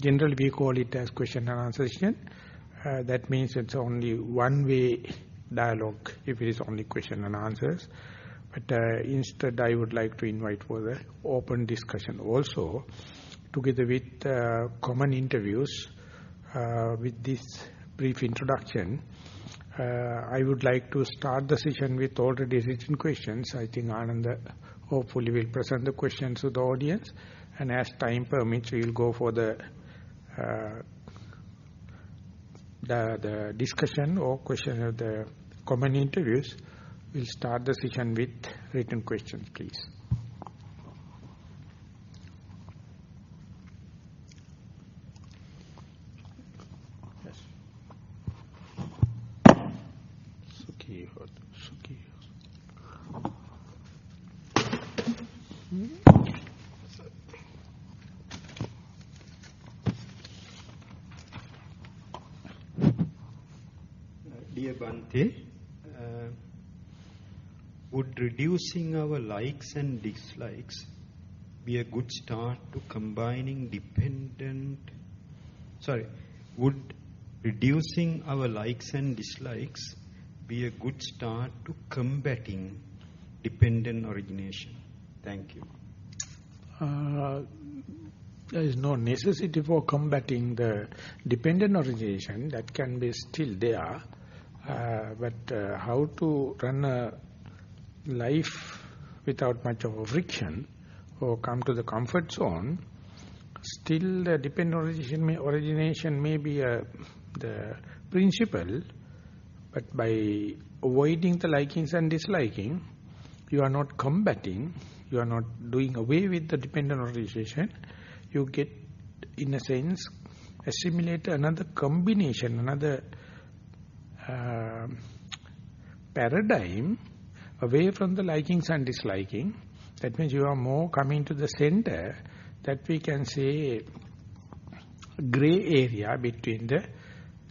Generally we call it as question and answer session. That means it's only one-way dialogue if it is only question and answers. But instead I would like to invite for the open discussion also, together with common interviews. With this brief introduction, I would like to start the session with already written questions. I think Ananda hopefully will present the questions to the audience, and as time permits we will go for the discussion or question of the common interviews. We'll start the session with written questions, please. Yes. Dear Bhante, would reducing our likes and dislikes be a good start to combining would reducing our likes and dislikes be a good start to combating dependent origination? Thank you. There is no necessity for combating the dependent origination. That can be still there. But how to run a life without much of a friction or come to the comfort zone, still the dependent origination may be the principle, but by avoiding the likings and disliking, you are not combating, you are not doing away with the dependent origination. You get, in a sense, assimilate another combination, another paradigm away from the likings and disliking. That means you are more coming to the center, that we can say gray area between the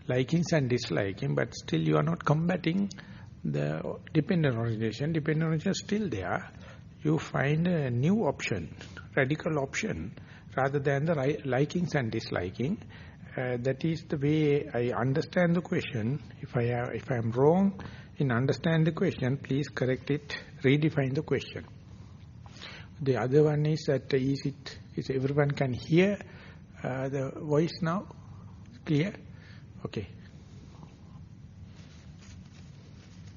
likings and disliking, but still you are not combating the dependent origination. Dependent origination is still there. You find a new option, radical option, rather than the likings and disliking. That is the way I understand the question. If I am wrong in understand the question, please correct it, redefine the question. The other one is that is everyone can hear the voice now? Clear? Okay.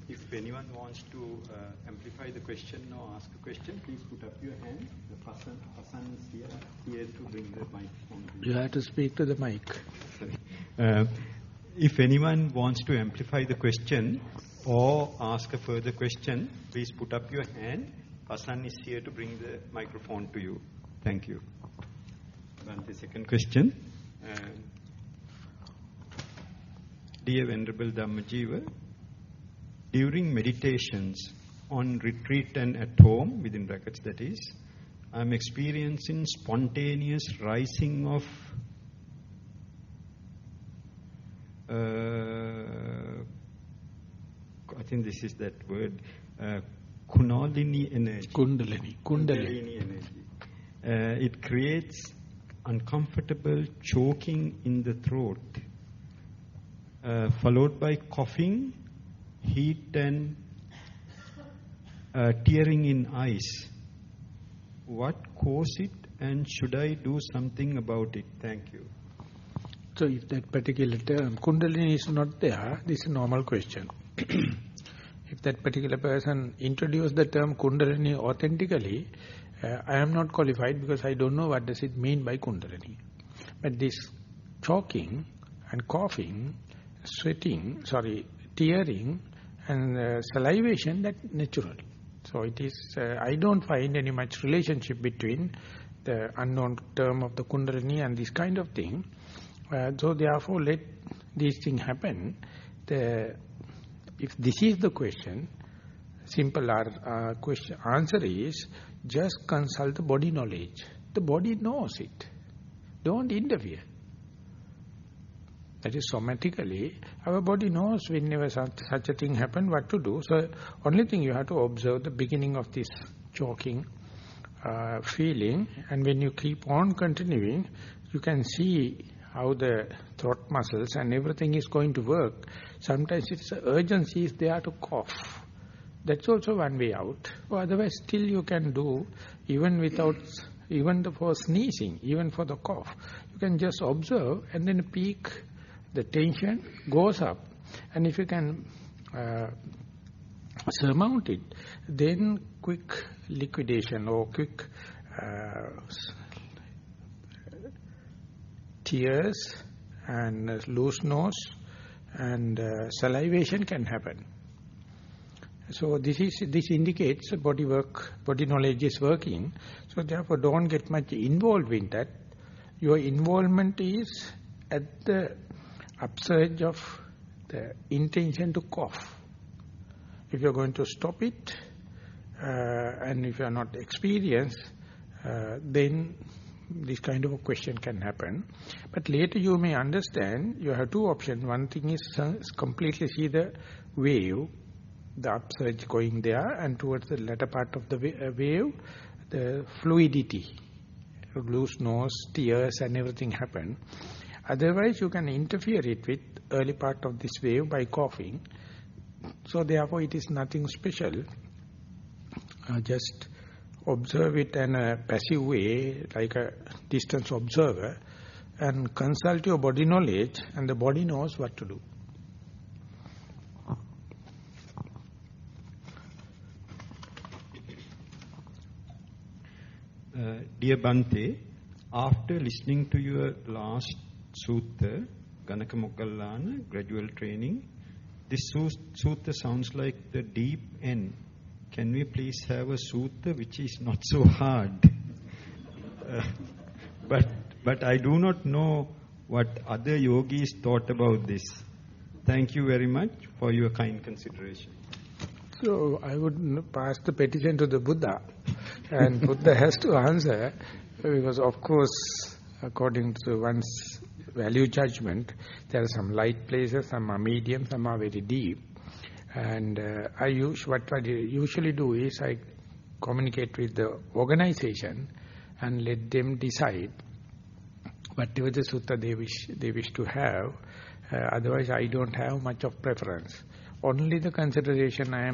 If anyone wants to amplify the question or ask a question, please put up your hand. The person is here to bring the microphone. You have to speak to the mic. Sorry. If anyone wants to amplify the question or ask a further question, please put up your hand. Person is here to bring the microphone to you. Thank you. And the second question. Dear Venerable Dhammajiva, during meditations on retreat and at home, within brackets that is, I am experiencing spontaneous rising of I think this is that word, Kundalini energy. Kundalini energy. It creates uncomfortable choking in the throat, followed by coughing, heat and tearing in eyes. What caused it, and should I do something about it? Thank you. So if that particular term, Kundalini, is not there, this is a normal question. If that particular person introduced the term Kundalini authentically, I am not qualified because I don't know what does it mean by Kundalini. But this choking and coughing, tearing and salivation, that's natural. So it is, I don't find any much relationship between the unknown term of the Kundalini and this kind of thing. So therefore let these things happen. If this is the question, simple answer is just consult the body knowledge. The body knows it. Don't interfere. That is somatically, our body knows whenever such a thing happens, what to do. So only thing you have to observe the beginning of this choking feeling, and when you keep on continuing, you can see how the throat muscles and everything is going to work. Sometimes it's urgency is there to cough. That's also one way out. Or otherwise still you can do even without, even for sneezing, even for the cough. You can just observe and then peak, the tension goes up. And if you can surmount it, then quick liquidation or quick tears and loose nose and salivation can happen. So this indicates body knowledge is working. So therefore don't get much involved in that. Your involvement is at the upsurge of the intention to cough. If you're going to stop it, and if you are not experienced, then this kind of a question can happen. But later you may understand, you have two options. One thing is completely see the wave, the upsurge going there, and towards the latter part of the wave, the fluidity, loose nose, tears and everything happen. Otherwise you can interfere it with early part of this wave by coughing. So therefore it is nothing special. Just observe it in a passive way, like a distance observer, and consult your body knowledge, and the body knows what to do. Dear Bhante, after listening to your last sutta, Ganaka Moggallana, gradual training, this sutta sounds like the deep end. Can we please have a sutta which is not so hard? But I do not know what other yogis thought about this. Thank you very much for your kind consideration. So I would pass the petition to the Buddha, and Buddha has to answer, because of course, according to one's value judgment, there are some light places, some are medium, some are very deep. And what I usually do is I communicate with the organization and let them decide whatever the sutta they wish to have. Otherwise, I don't have much of preference. Only the consideration I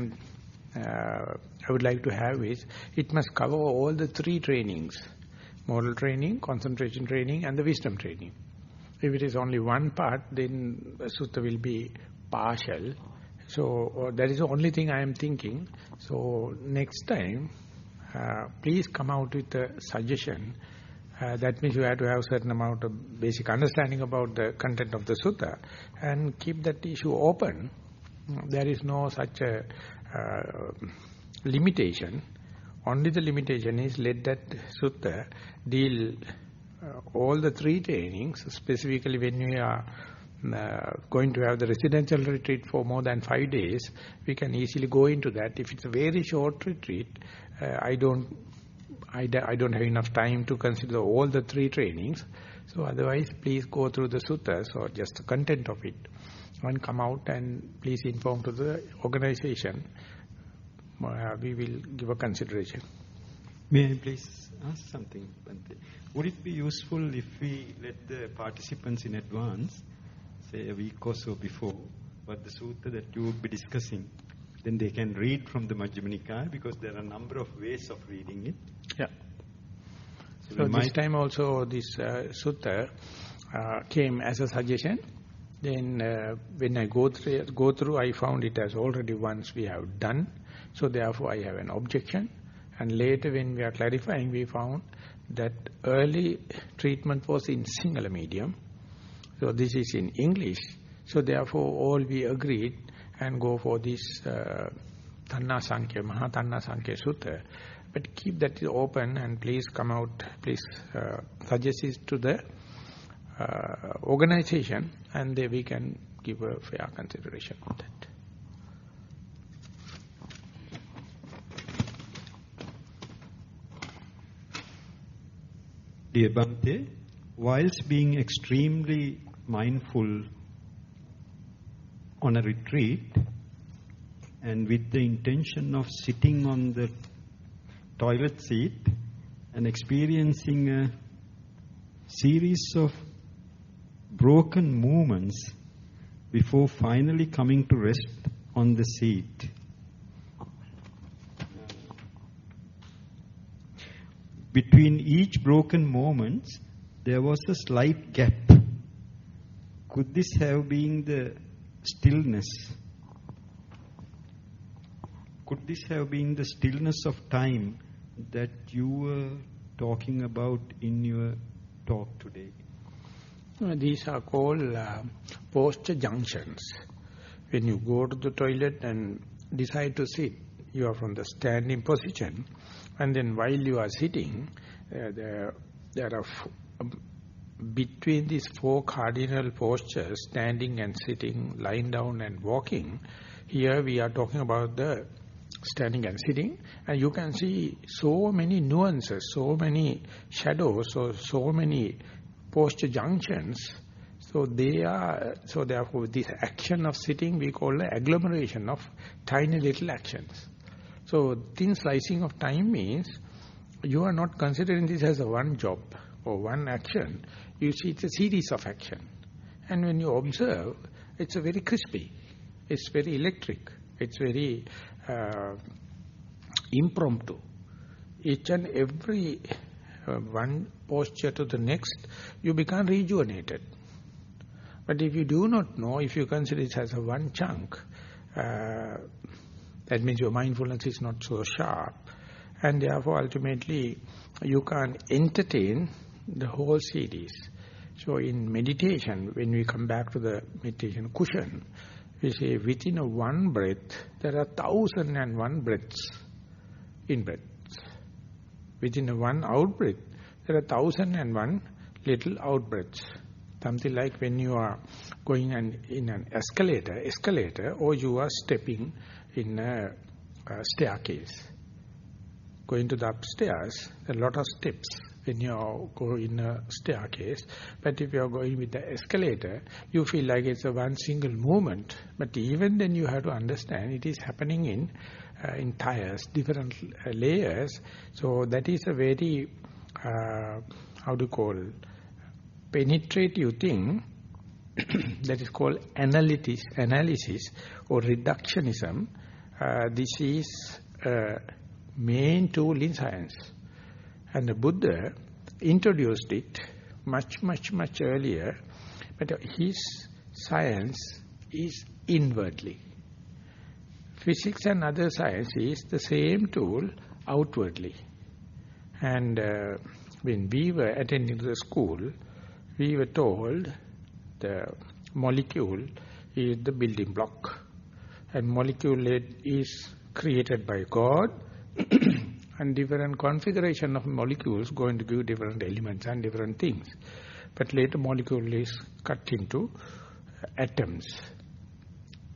would like to have is it must cover all the three trainings: moral training, concentration training, and the wisdom training. If it is only one part, then the sutta will be partial. So that is the only thing I am thinking. So next time, please come out with a suggestion. That means you have to have a certain amount of basic understanding about the content of the sutta and keep that issue open. There is no such a limitation. Only the limitation is let that sutta deal all the three trainings, specifically when we are going to have the residential retreat for more than 5 days, we can easily go into that. If it's a very short retreat, I don't have enough time to consider all the three trainings. So otherwise, please go through the suttas or just the content of it and come out and please inform to the organization. We will give a consideration. May I please ask something, Bhante? Would it be useful if we let the participants in advance, say a week or so before, what the sutta that you would be discussing, then they can read from the Majjhima Nikaya, because there are a number of ways of reading it. Yeah. So this time also this sutta came as a suggestion. Then when I go through, I found it as already once we have done. So therefore I have an objection. And later when we are clarifying, we found that early treatment was in Sinhala medium. So this is in English. So therefore all we agreed and go for this Thanhasankaya, Maha Thanhasankaya Sutta. But keep that open and please come out, please suggest it to the organization, and then we can give a fair consideration of that. Dear Bhante, whilst being extremely mindful on a retreat and with the intention of sitting on the toilet seat and experiencing a series of broken movements before finally coming to rest on the seat. Between each broken moment, there was a slight gap. Could this have been the stillness? Could this have been the stillness of time that you were talking about in your talk today? These are called posture junctions. When you go to the toilet and decide to sit, you are from the standing position, and then while you are sitting, there are between these four cardinal postures, standing and sitting, lying down and walking. Here we are talking about the standing and sitting, and you can see so many nuances, so many shadows, so many posture junctions. So therefore this action of sitting we call the agglomeration of tiny little actions. So thin slicing of time means you are not considering this as a one job or one action. You see it's a series of action. And when you observe, it's a very crispy, it's very electric, it's very impromptu. Each and every one posture to the next, you become rejuvenated. But if you do not know, if you consider it as a one chunk, that means your mindfulness is not so sharp, and therefore ultimately you can't entertain the whole series. So in meditation, when we come back to the meditation cushion, we say within a one breath, there are 1,001 breaths, in breaths. Within a one out breath, there are 1,001 little out breaths. Something like when you are going in an escalator, or you are stepping in a staircase. Going to the upstairs, there are a lot of steps when you go in a staircase. But if you are going with the escalator, you feel like it's a one single movement. But even then you have to understand it is happening in tiers, different layers. So that is a very, penetrative thing that is called analysis or reductionism. This is a main tool in science. And the Buddha introduced it much earlier, but his science is inwardly. Physics and other science is the same tool outwardly. And when we were attending the school, we were told the molecule is the building block. And molecule is created by God, and different configuration of molecules going to give different elements and different things. But later molecule is cut into atoms.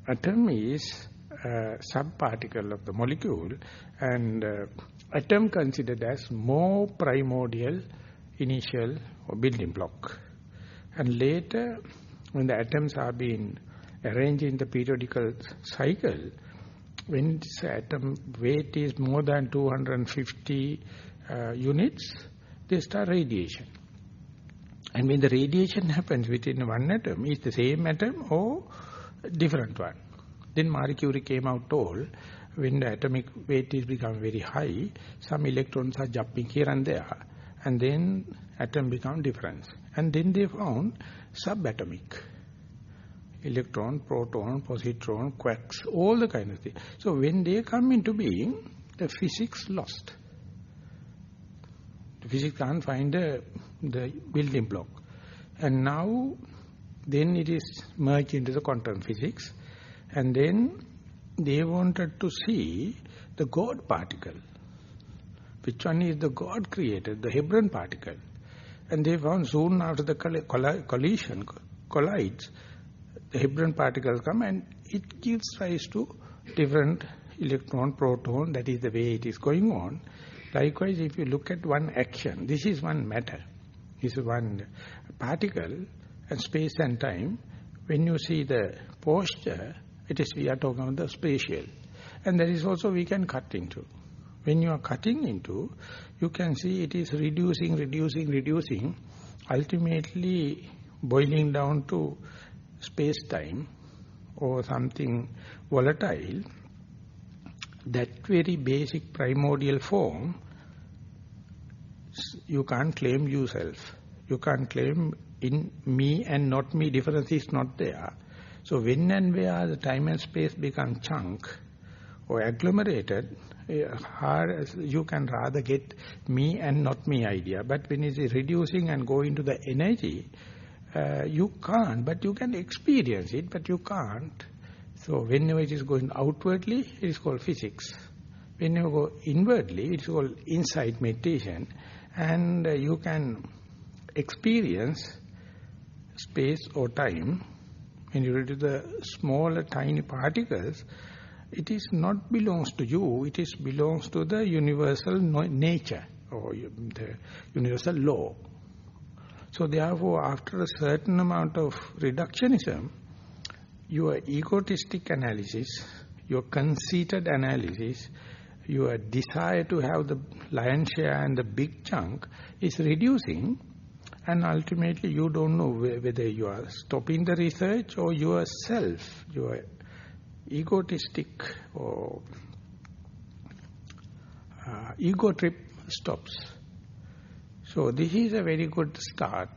Atom is a subparticle of the molecule, and atom considered as more primordial initial or building block. And later, when the atoms are being arranged in the periodical cycle, when this atom weight is more than 250 units, they start radiation. And when the radiation happens within one atom, is the same atom or different one. Then Marie Curie came out told, when the atomic weight is become very high, some electrons are jumping here and there, and then atom become different. And then they found subatomic. Electron, proton, positron, quarks, all the kind of things. So when they come into being, the physics lost. The physics can't find the building block. And now, then it is merged into the quantum physics. And then they wanted to see the God particle. Which one is the God created, the Hebron particle. And they found soon after the collision collides, the Hebron particles come and it gives rise to different electron, proton, that is the way it is going on. Likewise, if you look at one action, this is one matter, this is one particle, and space and time, when you see the posture, it is, we are talking about the spatial. And that is also we can cut into. When you are cutting into, you can see it is reducing, ultimately boiling down to space-time or something volatile, that very basic primordial form, you can't claim yourself. You can't claim in me and not me, difference is not there. So when and where the time and space become chunk or agglomerated, you can rather get me and not me idea. But when it is reducing and go into the energy, you can't, but you can experience it, but you can't. So whenever it is going outwardly, it is called physics. When you go inwardly, it is called insight meditation. And you can experience space or time. When you read the smaller tiny particles, it is not belongs to you, it is belongs to the universal nature or the universal law. So therefore, after a certain amount of reductionism, your egotistic analysis, your conceited analysis, your desire to have the lion's share and the big chunk is reducing, and ultimately you don't know whether you are stopping the research or yourself, your egotistic or ego trip stops. So this is a very good start.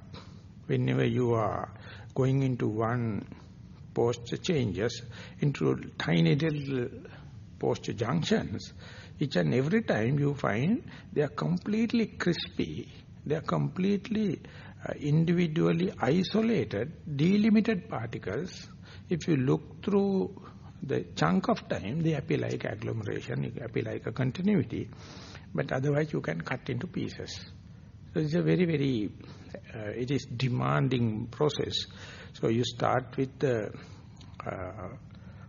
Whenever you are going into one posture changes into tiny little posture junctions, each and every time you find they are completely crispy, they are completely individually isolated, delimited particles. If you look through the chunk of time, they appear like agglomeration, they appear like a continuity, but otherwise you can cut into pieces. So it's a very, very, it is demanding process. So you start with the,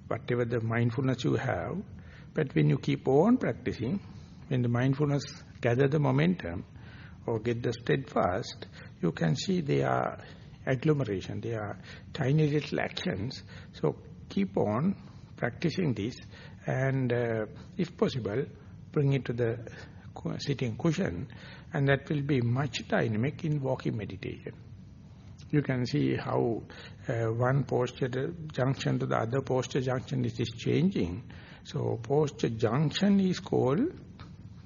whatever the mindfulness you have, but when you keep on practicing, when the mindfulness gather the momentum or get the steadfast, you can see they are agglomeration, they are tiny little actions. So keep on practicing this, and if possible, bring it to the sitting cushion, and that will be much dynamic in walking meditation. You can see how one posture junction to the other posture junction is changing. So posture junction is called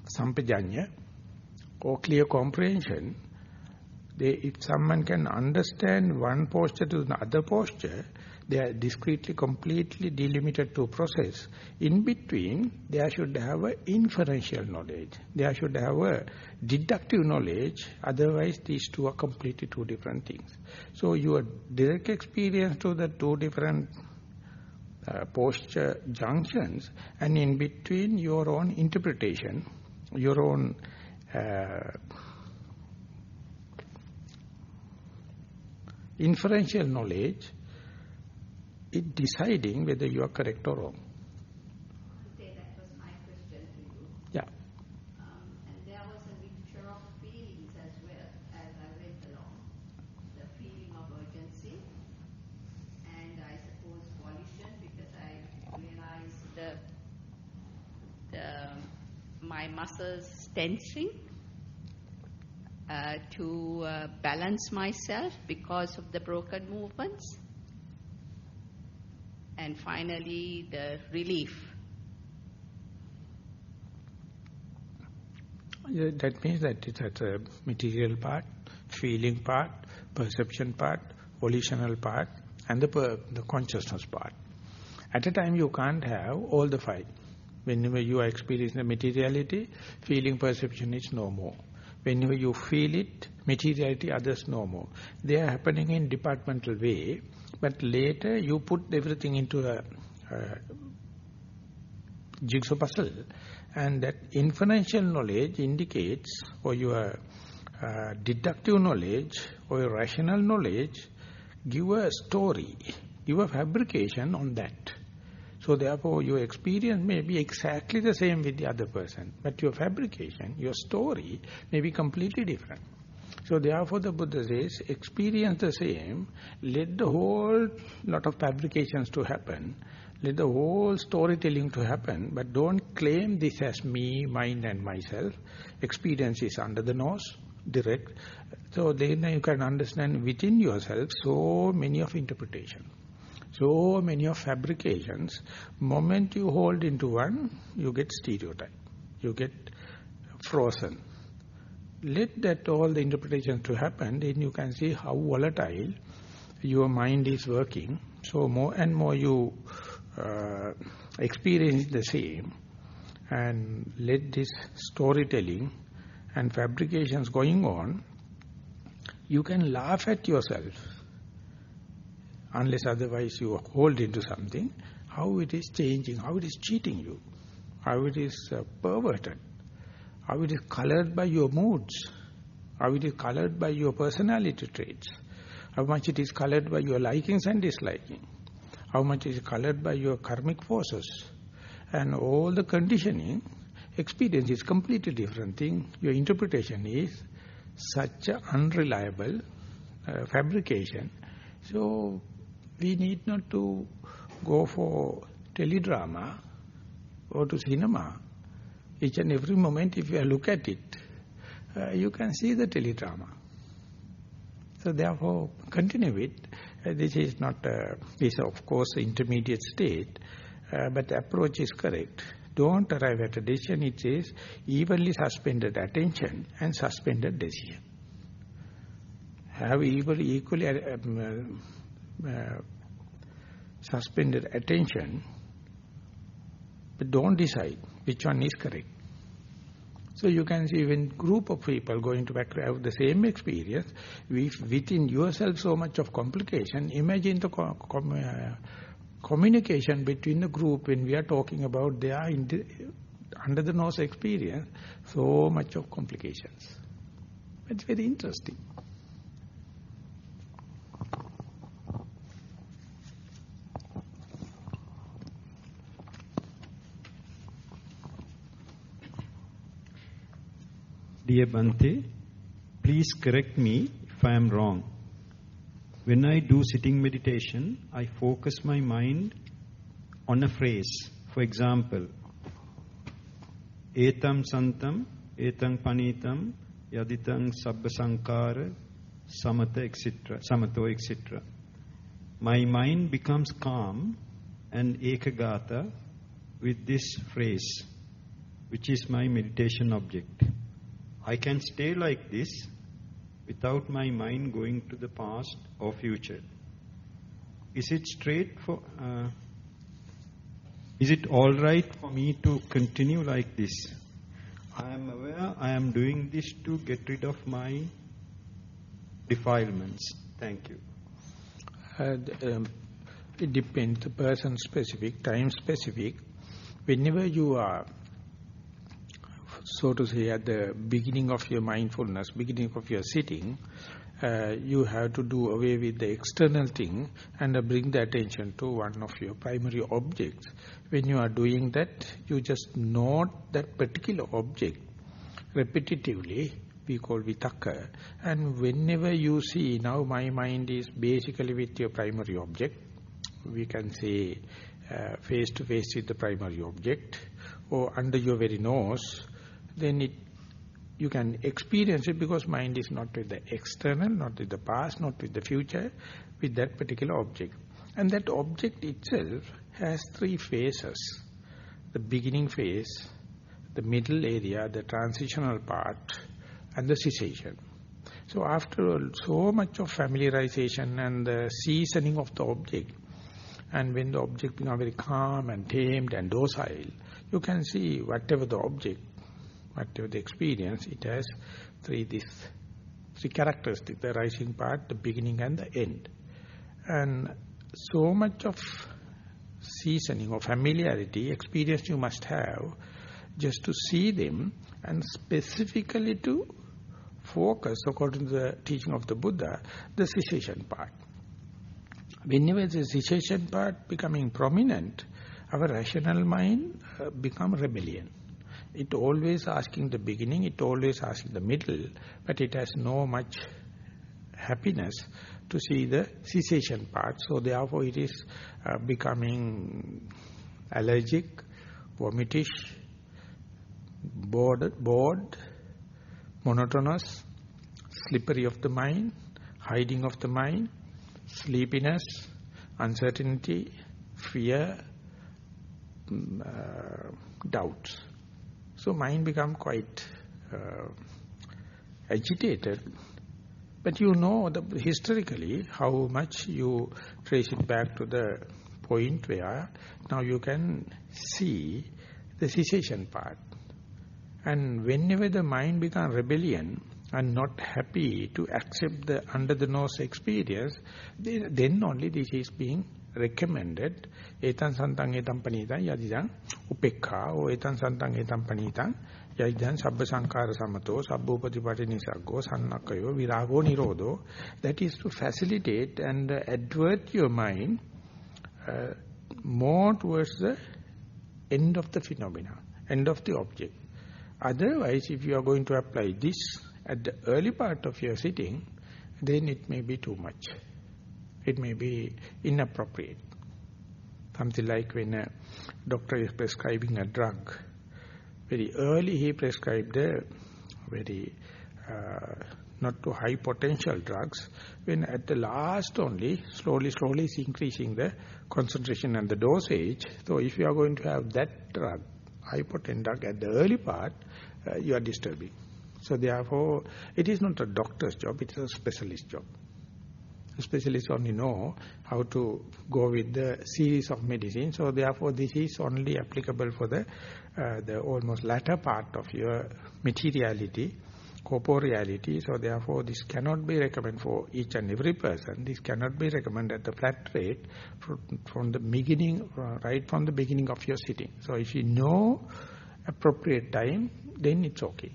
sampajanya or clear comprehension. If someone can understand one posture to the other posture, they are discretely, completely delimited to process. In between, there should have an inferential knowledge. There should have a deductive knowledge. Otherwise, these two are completely two different things. So your direct experience to the two different posture junctions, and in between your own interpretation, your own inferential knowledge, it deciding whether you are correct or wrong. Okay, that was my question to you. Yeah. And there was a mixture of feelings as well as I went along. The feeling of urgency and I suppose volition, because I realized my muscles tensing to balance myself because of the broken movements. And finally, the relief. Yeah, that means that it has a material part, feeling part, perception part, volitional part, and the consciousness part. At a time, you can't have all the five. Whenever you are experiencing the materiality, feeling, perception is no more. Whenever you feel it, materiality, others no more. They are happening in departmental way, but later you put everything into a jigsaw puzzle, and that inferential knowledge indicates, or your deductive knowledge, or your rational knowledge, give a story, give a fabrication on that. So therefore your experience may be exactly the same with the other person, but your fabrication, your story may be completely different. So therefore the Buddha says, experience the same, let the whole lot of fabrications to happen, let the whole storytelling to happen, but don't claim this as me, mine and myself. Experience is under the nose, direct. So then you can understand within yourself so many of interpretation, so many of fabrications. Moment you hold into one, you get stereotype, you get frozen. Let that all the interpretations to happen, then you can see how volatile your mind is working. So more and more you experience the same, and let this storytelling and fabrications going on, you can laugh at yourself, unless otherwise you hold into something, how it is changing, how it is cheating you, how it is perverted, how it is colored by your moods, how it is colored by your personality traits, how much it is colored by your likings and disliking, how much is colored by your karmic forces. And all the conditioning, experience is completely different thing. Your interpretation is such an unreliable fabrication. So we need not to go for teledrama or to cinema. Each and every moment, if you look at it, you can see the teledrama. So therefore, continue it. This is not, this of course intermediate state, but the approach is correct. Don't arrive at a decision. It says evenly suspended attention and suspended decision. Have equally suspended attention, but don't decide which one is correct. So you can see when group of people going to have the same experience, within yourself so much of complication, imagine the communication between the group when we are talking about their under the nose experience, so much of complications. It's very interesting. Dear Bhante, please correct me if I am wrong. When I do sitting meditation, I focus my mind on a phrase. For example, etam santam, etang panitam, yaditang sabba sankara, samata, etc., samato, etc. My mind becomes calm and ekagata with this phrase, which is my meditation object. I can stay like this without my mind going to the past or future. Is it is it all right for me to continue like this? I am aware I am doing this to get rid of my defilements. Thank you. It depends, person specific, time specific. Whenever you are, so to say, at the beginning of your mindfulness, beginning of your sitting, you have to do away with the external thing and bring the attention to one of your primary objects. When you are doing that, you just note that particular object repetitively, we call vitaka. And whenever you see, now my mind is basically with your primary object, we can say face to face with the primary object, or under your very nose, then you can experience it because mind is not with the external, not with the past, not with the future, with that particular object. And that object itself has three phases. The beginning phase, the middle area, the transitional part, and the cessation. So after so much of familiarization and the seasoning of the object, and when the object becomes very calm and tamed and docile, you can see whatever the object, whatever the experience, it has three characteristics, the rising part, the beginning and the end. And so much of seasoning or familiarity, experience you must have just to see them and specifically to focus, according to the teaching of the Buddha, the cessation part. Whenever the cessation part becoming prominent, our rational mind become rebellion. It always asking the beginning, it always asking the middle, but it has no much happiness to see the cessation part. So therefore it is becoming allergic, vomitish, bored, monotonous, slippery of the mind, hiding of the mind, sleepiness, uncertainty, fear, doubts. So mind become quite agitated. But you know historically how much you trace it back to the point where now you can see the cessation part. And whenever the mind becomes rebellion and not happy to accept the under-the-nose experience, then only this is being recommended. Etan santang etam panitan yadidan upekha o etan santang etam panitan yadidan sabba sankara samato sabbo patipati nisaggo sannakayo virago nirodho. That is to facilitate and advert your mind more towards the end of the phenomena, end of the object. Otherwise, if you are going to apply this at the early part of your sitting, then it may be too much. It may be inappropriate. Something like when a doctor is prescribing a drug, very early he prescribed a very not too high potential drugs, when at the last only slowly is increasing the concentration and the dosage. So if you are going to have that drug, high potent drug at the early part, you are disturbing. So therefore, it is not a doctor's job, it is a specialist job. The specialists only know how to go with the series of medicine. So therefore, this is only applicable for the almost latter part of your materiality, corporeality. So therefore, this cannot be recommended for each and every person. This cannot be recommended at the flat rate from the beginning, right from the beginning of your sitting. So if you know appropriate time, then it's okay.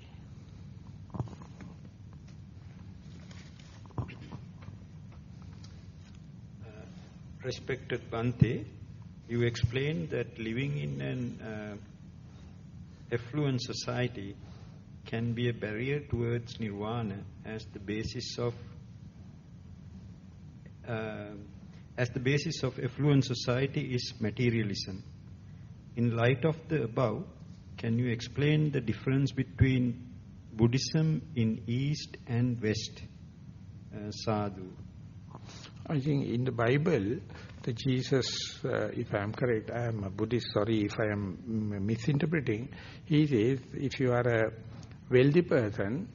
Respected Bhante, you explained that living in an affluent society can be a barrier towards nirvana as the basis of affluent society is materialism. In light of the above, can you explain the difference between Buddhism in East and West? Sadhu. I think in the Bible, the Jesus, if I am correct, I am a Buddhist, sorry if I am misinterpreting, he says, if you are a wealthy person,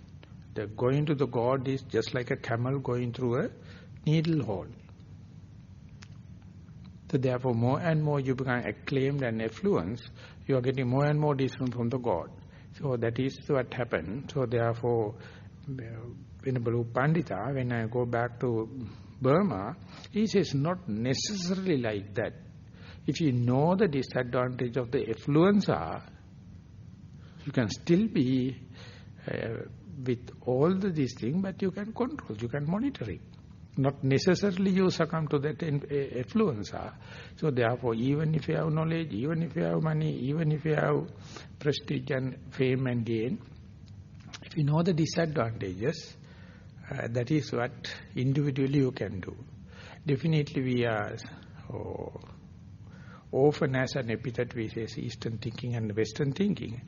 the going to the God is just like a camel going through a needle hole. So therefore, more and more you become acclaimed and affluence, you are getting more and more distance from the God. So that is what happened. So therefore, Venerable Pandita, when I go back to Burma, he says not necessarily like that. If you know the disadvantage of the affluenza, you can still be with all these things, but you can control, you can monitor it. Not necessarily you succumb to that affluenza. So therefore, even if you have knowledge, even if you have money, even if you have prestige and fame and gain, if you know the disadvantages, that is what individually you can do. Definitely we are often as an epithet we say Eastern thinking and Western thinking.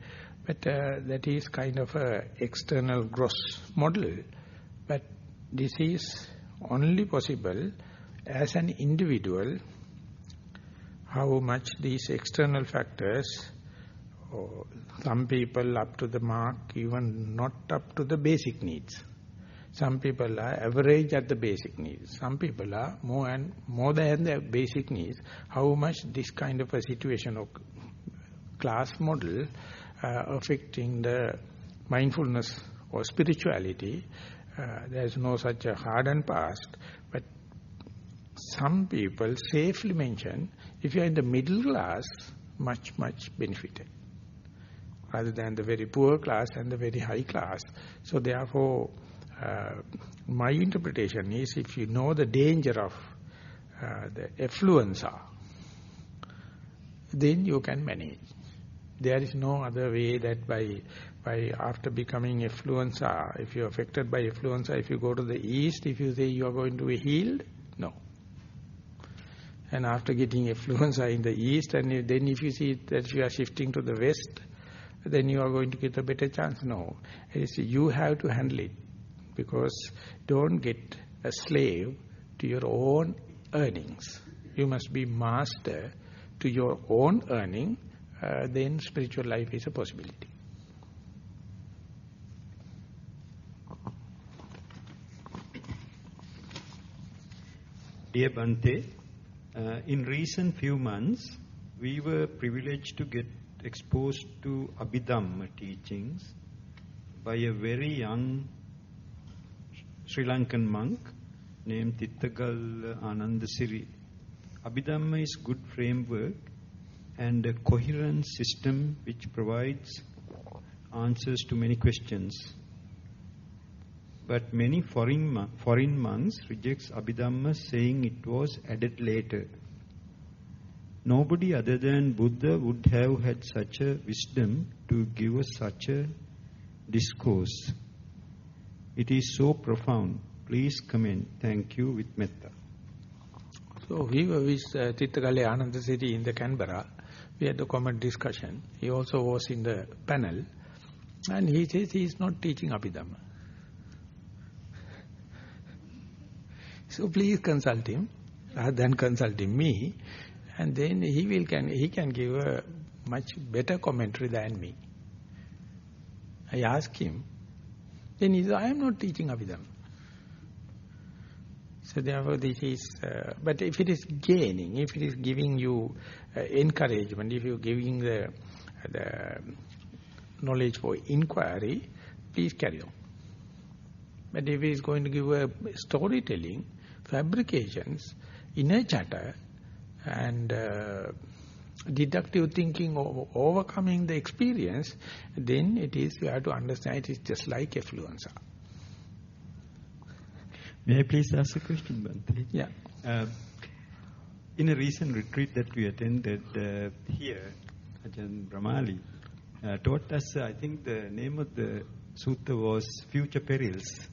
But that is kind of a external gross model. But this is only possible as an individual, how much these external factors, some people up to the mark, even not up to the basic needs. Some people are average at the basic needs. Some people are more than the basic needs. How much this kind of a situation or class model affecting the mindfulness or spirituality, there is no such a hard and fast. But some people safely mention, if you are in the middle class, much benefited, rather than the very poor class and the very high class. So therefore, my interpretation is, if you know the danger of the affluenza, then you can manage. There is no other way that by after becoming affluenza, if you are affected by affluenza, if you go to the east, if you say you are going to be healed, no. And after getting affluenza in the east, and then if you see that you are shifting to the west, then you are going to get a better chance. No. You have to handle it. because don't get a slave to your own earnings. You must be master to your own earning, then spiritual life is a possibility. Dear Bhante, in recent few months, we were privileged to get exposed to Abhidhamma teachings by a very young Sri Lankan monk named Tittagal Anandasiri. Abhidhamma is good framework and a coherent system which provides answers to many questions. But many foreign monks rejects Abhidhamma, saying it was added later. Nobody other than Buddha would have had such a wisdom to give us such a discourse. It is so profound. Please comment. Thank you with metta. So we were with Tittagale Anandasiri in the Canberra. We had a common discussion. He also was in the panel. And he says he is not teaching Abhidhamma. So please consult him rather than consulting me, and then he can give a much better commentary than me. I ask him, then he says, I am not teaching Abhidhamma. So therefore this is, but if it is gaining, if it is giving you encouragement, if you are giving the knowledge for inquiry, please carry on. But if it is going to give a storytelling, fabrications, inner chatter, and deductive thinking of overcoming the experience, then it is, you have to understand, it is just like affluenza. May I please ask a question, Bhante? Yeah. In a recent retreat that we attended here, Ajahn Brahmali taught us, I think the name of the sutta was Future Perils,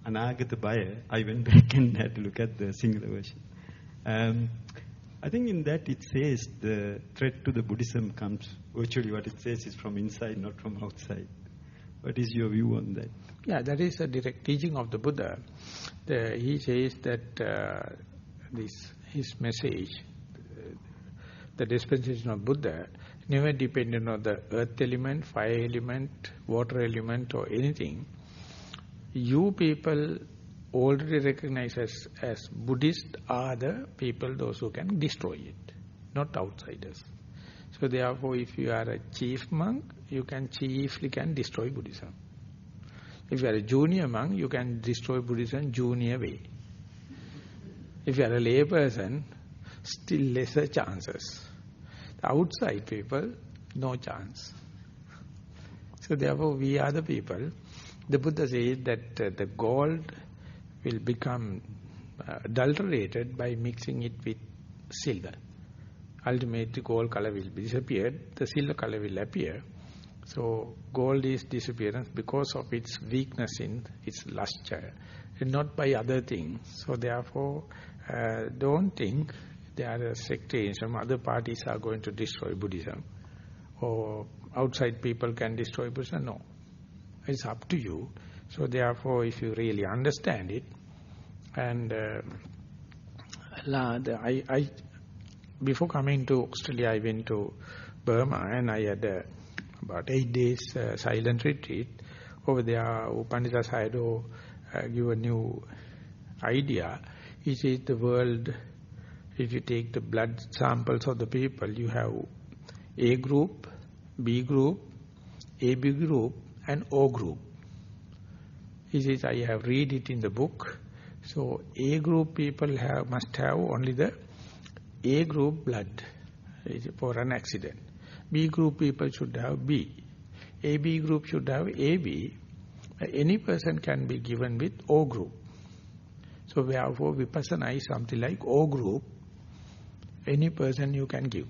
Anagata Baya. I went back and had to look at the singular version. I think in that it says the threat to the Buddhism comes, virtually what it says is from inside, not from outside. What is your view on that? Yeah, that is a direct teaching of the Buddha. He says that his message, the dispensation of Buddha, never depended on the earth element, fire element, water element or anything. You people already recognize as Buddhist are the people, those who can destroy it, not outsiders. So therefore, if you are a chief monk, you can chiefly destroy Buddhism. If you are a junior monk, you can destroy Buddhism junior way. If you are a lay person, still lesser chances. The outside people, no chance. So therefore, we are the people. The Buddha says that the gold will become adulterated by mixing it with silver. Ultimately, gold color will disappear, the silver color will appear. So, gold is disappearance because of its weakness in its luster, and not by other things. So, therefore, don't think there are sectarianism, other parties are going to destroy Buddhism, or outside people can destroy Buddhism. No. It's up to you. So, therefore, if you really understand it, and before coming to Australia, I went to Burma and I had about 8 days silent retreat. Over there, Pandita Sayadaw gave a new idea. He says the world, if you take the blood samples of the people, you have A group, B group, AB group and O group. He says, I have read it in the book. So A group people must have only the A group blood for an accident. B group people should have B. AB group should have AB. Any person can be given with O group. So therefore Vipassana is something like O group. Any person you can give.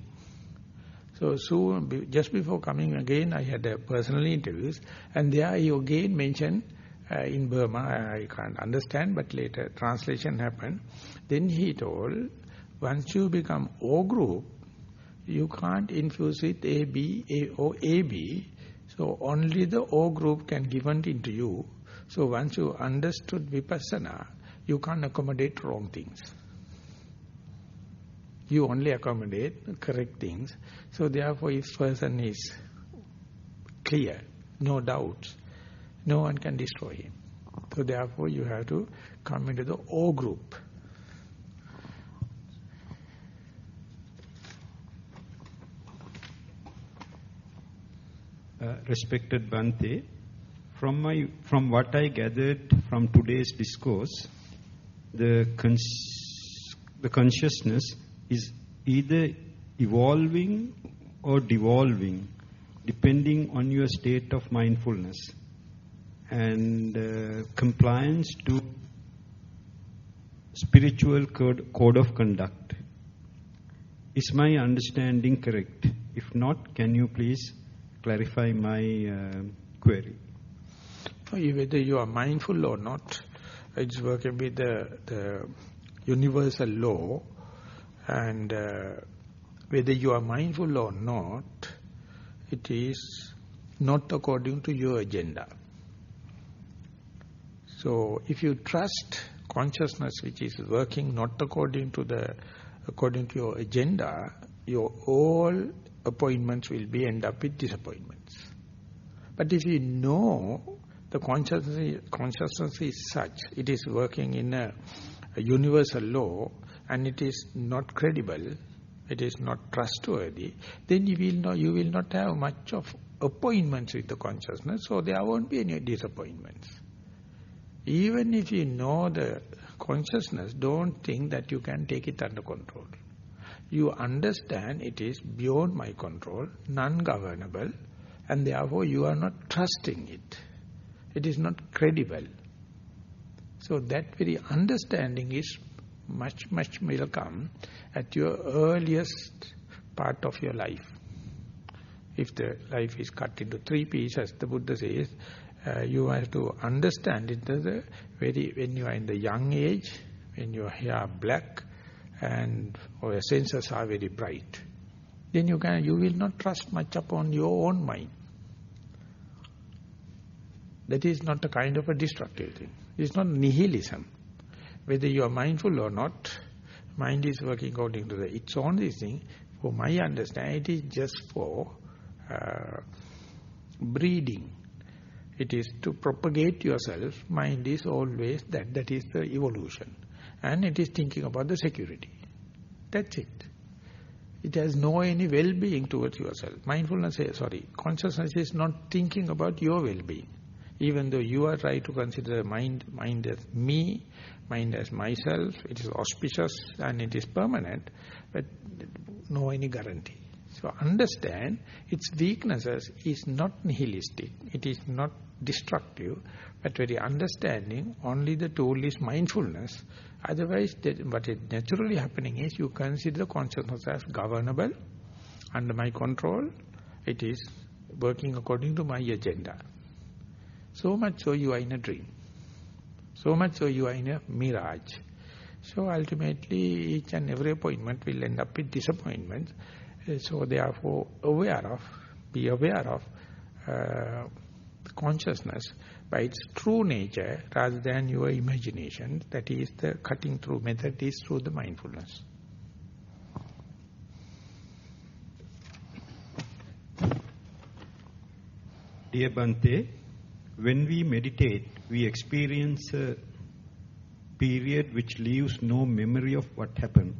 So soon, just before coming again, I had personal interviews, and there he again mentioned in Burma, I can't understand, but later translation happened. Then he told, once you become O group, you can't infuse with AB, A or AB. So only the O group can given into you. So once you understood Vipassana, you can't accommodate wrong things. You only accommodate correct things. So therefore, if person is clear, no doubts, no one can destroy him. So therefore, you have to come into the O group. Respected Bhante, from what I gathered from today's discourse, the consciousness is either evolving or devolving, depending on your state of mindfulness and compliance to spiritual code of conduct. Is my understanding correct? If not, can you please clarify my query? Whether you are mindful or not, it's working with the universal law, and whether you are mindful or not, it is not according to your agenda. So if you trust consciousness which is working not according to your agenda, your all appointments will end up with disappointments. But if you know the consciousness is such, it is working in a universal law, and it is not credible, it is not trustworthy, then you will not have much of appointments with the consciousness, so there won't be any disappointments. Even if you know the consciousness, don't think that you can take it under control. You understand it is beyond my control, non-governable, and therefore you are not trusting it. It is not credible. So that very understanding is much, much welcome at your earliest part of your life. If the life is cut into 3 pieces, the Buddha says, you have to understand it when you are in the young age, when your hair are black and or your senses are very bright. Then you will not trust much upon your own mind. That is not a kind of a destructive thing. It's not nihilism. Whether you are mindful or not, mind is working according to its own thing. For my understanding, it is just for breeding. It is to propagate yourself. Mind is always that. That is the evolution. And it is thinking about the security. That's it. It has no any well-being towards yourself. Consciousness is not thinking about your well-being. Even though you are trying to consider mind as me, mind as myself, it is auspicious and it is permanent, but no any guarantee. So understand its weaknesses is not nihilistic, it is not destructive, but very understanding, only the tool is mindfulness. Otherwise, what is naturally happening is you consider consciousness as governable, under my control, it is working according to my agenda. So much so you are in a dream. So much so you are in a mirage. So ultimately each and every appointment will end up with disappointments. So therefore be aware of consciousness by its true nature rather than your imagination. That is the cutting through method is through the mindfulness. Dear Bhante, when we meditate, we experience a period which leaves no memory of what happened.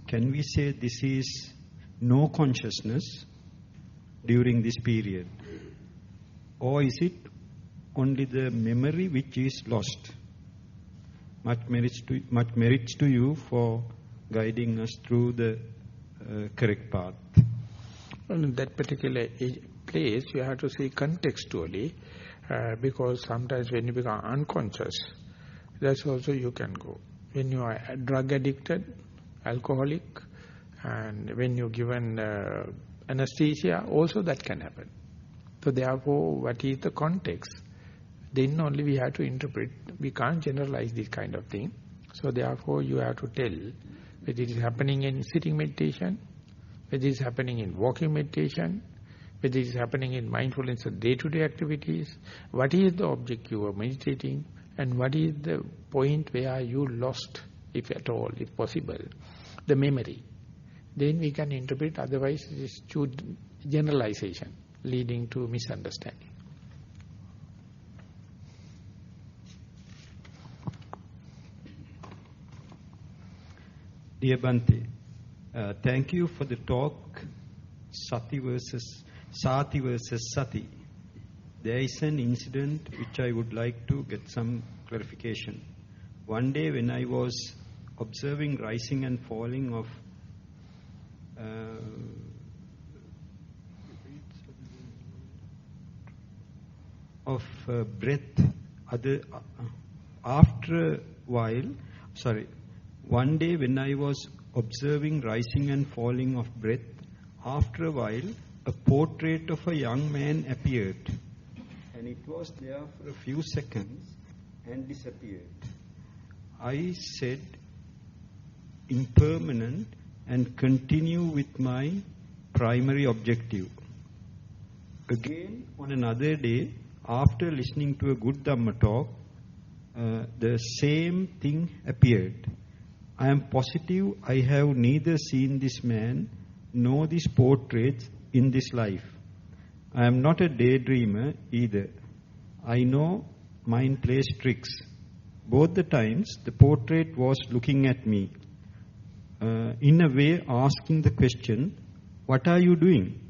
Can we say this is no consciousness during this period? Or is it only the memory which is lost? Much merits to you for guiding us through the correct path. Well, in that particular place, you have to see contextually, because sometimes when you become unconscious, that's also you can go. When you are drug addicted, alcoholic, and when you're given anesthesia, also that can happen. So therefore, what is the context? Then only we have to interpret. We can't generalize this kind of thing. So therefore, you have to tell whether it is happening in sitting meditation, whether it is happening in walking meditation, Whether it is happening in mindfulness of day-to-day activities, what is the object you are meditating, and what is the point where you lost, if at all, if possible, the memory. Then we can interpret, otherwise it is too generalization, leading to misunderstanding. Dear Bhante, thank you for the talk, Sati versus Sati. There is an incident which I would like to get some clarification. One day when I was observing rising and falling of breath, after a while, one day when I was observing rising and falling of breath, after a while, a portrait of a young man appeared. And it was there for a few seconds and disappeared. I said, impermanent, and continue with my primary objective. Again, on another day, after listening to a good Dhamma talk, the same thing appeared. I am positive I have neither seen this man nor this portrait in this life. I am not a daydreamer either. I know mind plays tricks. Both the times the portrait was looking at me, in a way asking the question, what are you doing?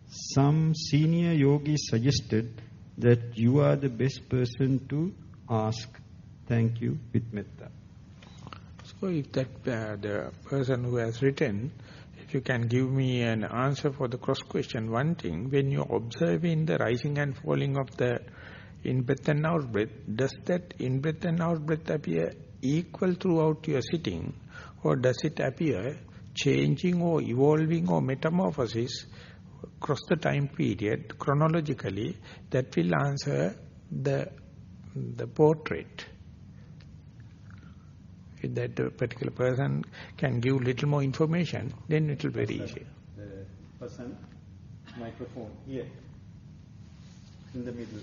Some senior yogi suggested that you are the best person to ask. Thank you, with metta. So if that the person who has written, if you can give me an answer for the cross question, one thing, when you observe in the rising and falling of the in-breath and out-breath, does that in-breath and out-breath appear equal throughout your sitting, or does it appear changing or evolving or metamorphosis across the time period chronologically? That will answer the portrait. If that particular person can give little more information, then it will be very easy. The person, microphone here, in the middle.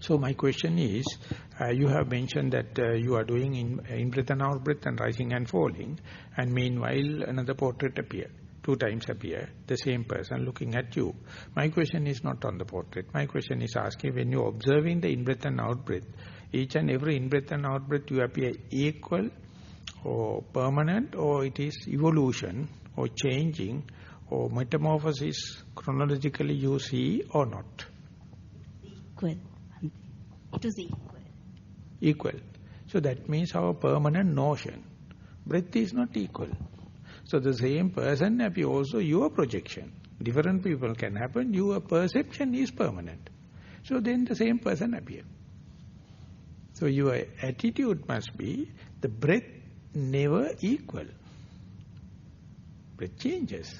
So my question is, you have mentioned that you are doing in-breath and out-breath and rising and falling, and meanwhile another portrait appear, 2 times appear, the same person looking at you. My question is not on the portrait. My question is asking, when you are observing the in-breath and out-breath, each and every in-breath and out-breath you appear equal or permanent, or it is evolution or changing or metamorphosis chronologically you see or not? Equal. It is equal. Equal. So that means our permanent notion. Breath is not equal. So the same person appear also your projection. Different people can happen, your perception is permanent. So then the same person appear. So your attitude must be, the breath never equal. Breath changes.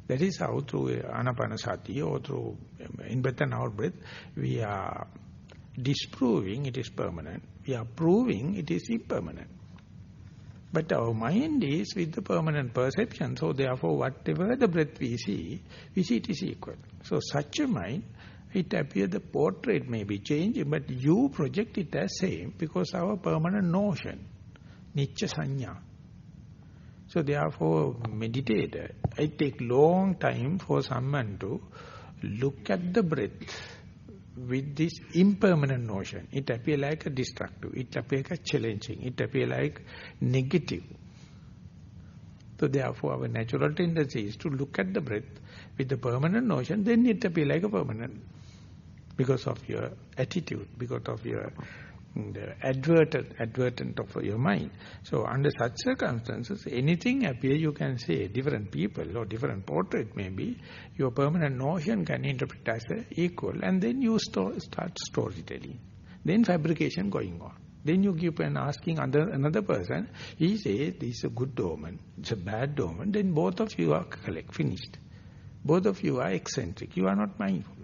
That is how through anapanasati or through in-breath and out-breath, we are disproving it is permanent. We are proving it is impermanent. But our mind is with the permanent perception. So therefore, whatever the breath we see it is equal. So such a mind, it appears the portrait may be changing, but you project it as same because our permanent notion, nicca sanya. So therefore, meditator, it take long time for someone to look at the breath with this impermanent notion. It appears like a destructive, it appears like challenging, it appears like negative. So therefore our natural tendency is to look at the breath with the permanent notion, then it appears like a permanent. Because of your attitude, because of your advertent of your mind. So under such circumstances, anything appear, you can say different people or different portrait maybe, your permanent notion can interpret as equal, and then you start storytelling. Then fabrication going on. Then you keep on asking another person, he says this is a good omen, it's a bad omen, then both of you are finished. Both of you are eccentric, you are not mindful.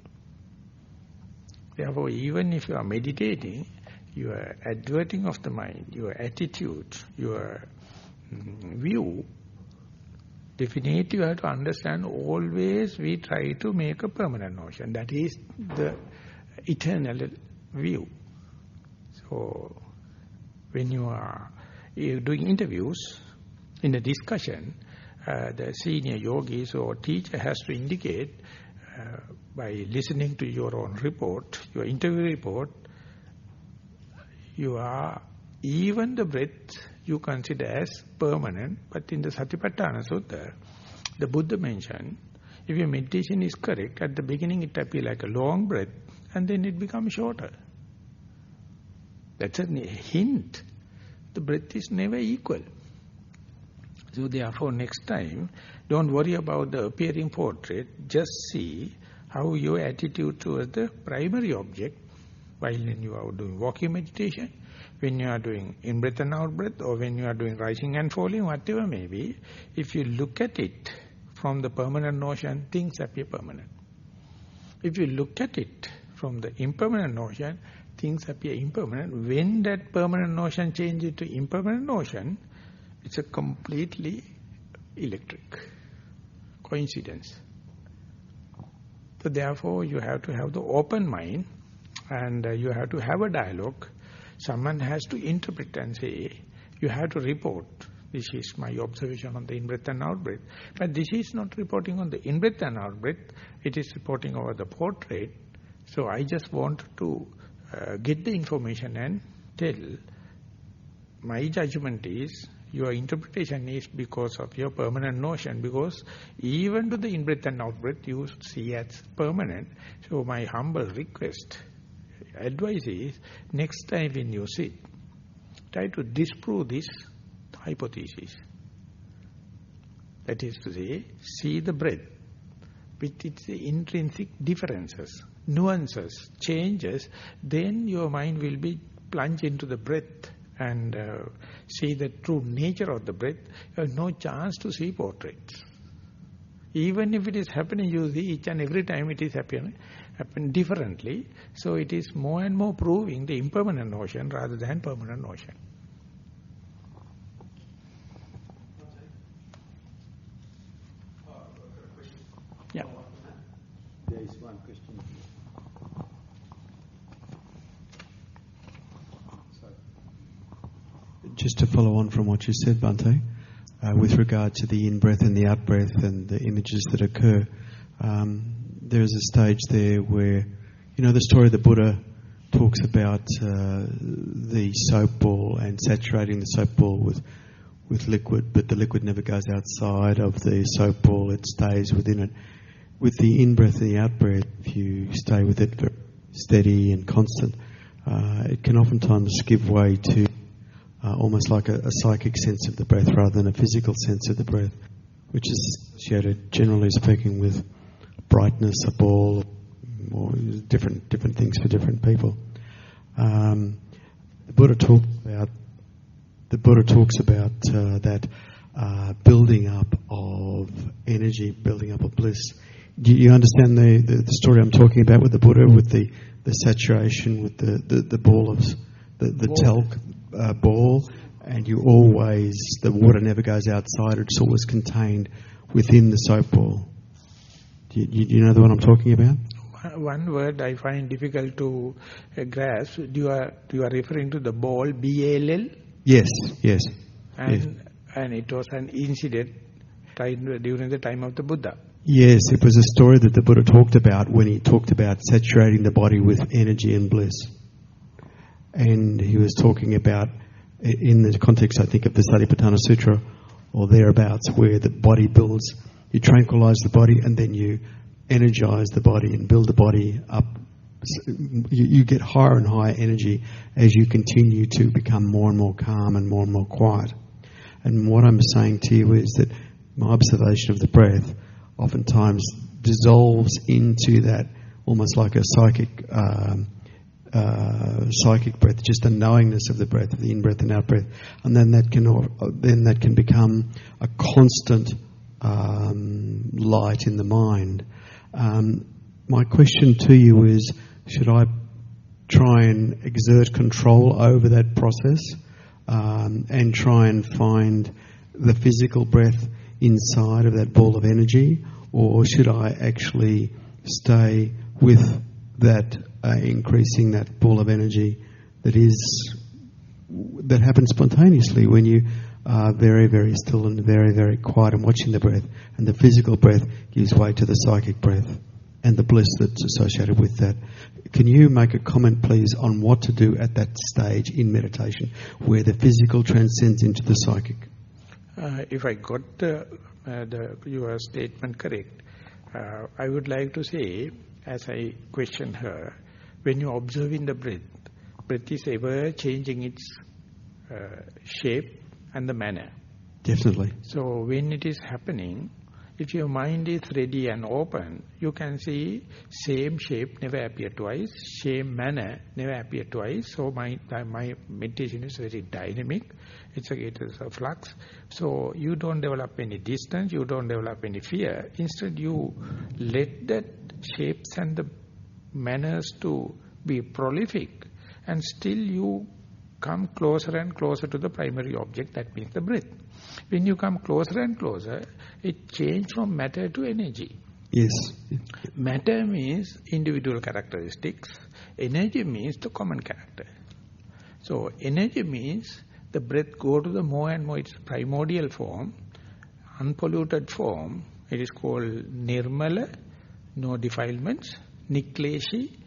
Therefore, even if you are meditating, your adverting of the mind, your attitude, your view, definitely you have to understand always we try to make a permanent notion. That is the eternal view. So when you're doing interviews, in a discussion, the senior yogis or teacher has to indicate by listening to your own report, your interview report, you are, even the breath you consider as permanent, but in the Satipatthana Sutta, the Buddha mentioned, if your meditation is correct, at the beginning it appears like a long breath, and then it becomes shorter. That's a hint. The breath is never equal. So therefore, next time, don't worry about the appearing portrait, just see how your attitude towards the primary object, while you are doing walking meditation, when you are doing in-breath and out-breath, or when you are doing rising and falling, whatever may be, if you look at it from the permanent notion, things appear permanent. If you look at it from the impermanent notion, things appear impermanent. When that permanent notion changes to impermanent notion, it's a completely electric coincidence. So therefore, you have to have the open mind, and you have to have a dialogue. Someone has to interpret and say, you have to report, this is my observation on the in-breath and out-breath. But this is not reporting on the in-breath and out-breath, it is reporting over the portrait. So I just want to get the information and tell, my judgment is, your interpretation is because of your permanent notion, because even to the in-breath and out-breath you see as permanent. So my humble request, advice is, next time when you sit, try to disprove this hypothesis. That is to say, see the breath with its intrinsic differences, nuances, changes, then your mind will be plunged into the breath and see the true nature of the breath. You have no chance to see portraits. Even if it is happening, you see each and every time it is happen differently. So it is more and more proving the impermanent notion rather than permanent notion. Yeah. There is one question. Just to follow on from what you said, Bhante, with regard to the in-breath and the out-breath and the images that occur, there is a stage there where, you know, the story of the Buddha talks about the soap ball and saturating the soap ball with liquid, but the liquid never goes outside of the soap ball, it stays within it. With the in-breath and the out-breath, if you stay with it very steady and constant, it can oftentimes give way to almost like a psychic sense of the breath rather than a physical sense of the breath, which is associated, generally speaking, with brightness, a ball, or different things for different people. The Buddha talks about that building up of energy, building up of bliss. Do you understand the story I'm talking about with the Buddha, with the saturation, with the ball of the talc ball, and the water never goes outside, it's always contained within the soap ball. Do you know the one I'm talking about? One word I find difficult to grasp. You are referring to the ball, B-A-L-L? Yes. And it was an incident during the time of the Buddha. Yes, it was a story that the Buddha talked about when he talked about saturating the body with energy and bliss. And he was talking about, in the context, I think, of the Satipatthana Sutra, or thereabouts, where the body builds, you tranquilize the body, and then you energize the body and build the body up. You get higher and higher energy as you continue to become more and more calm and more quiet. And what I'm saying to you is that my observation of the breath oftentimes dissolves into that, almost like a psychic breath, just a knowingness of the breath, of the in-breath and out-breath, and then that can become a constant light in the mind. My question to you is, should I try and exert control over that process and try and find the physical breath inside of that ball of energy, or should I actually stay with that increasing that ball of energy that happens spontaneously when you are very, very still and very, very quiet and watching the breath, and the physical breath gives way to the psychic breath and the bliss that's associated with that. Can you make a comment, please, on what to do at that stage in meditation where the physical transcends into the psychic? If I got your statement correct, I would like to say, as I questioned her, when you're observing the breath is ever changing its shape and the manner. Definitely. So when it is happening, if your mind is ready and open, you can see same shape never appear twice, same manner never appear twice. So my meditation is very dynamic. It is a flux. So you don't develop any distance, you don't develop any fear. Instead you let that shapes and the manners to be prolific, and still you come closer and closer to the primary object, that means the breath. When you come closer and closer, it changes from matter to energy. Yes. Matter means individual characteristics. Energy means the common character. So energy means the breath go to the more and more its primordial form, unpolluted form. It is called nirmala, no defilements, nikleshi,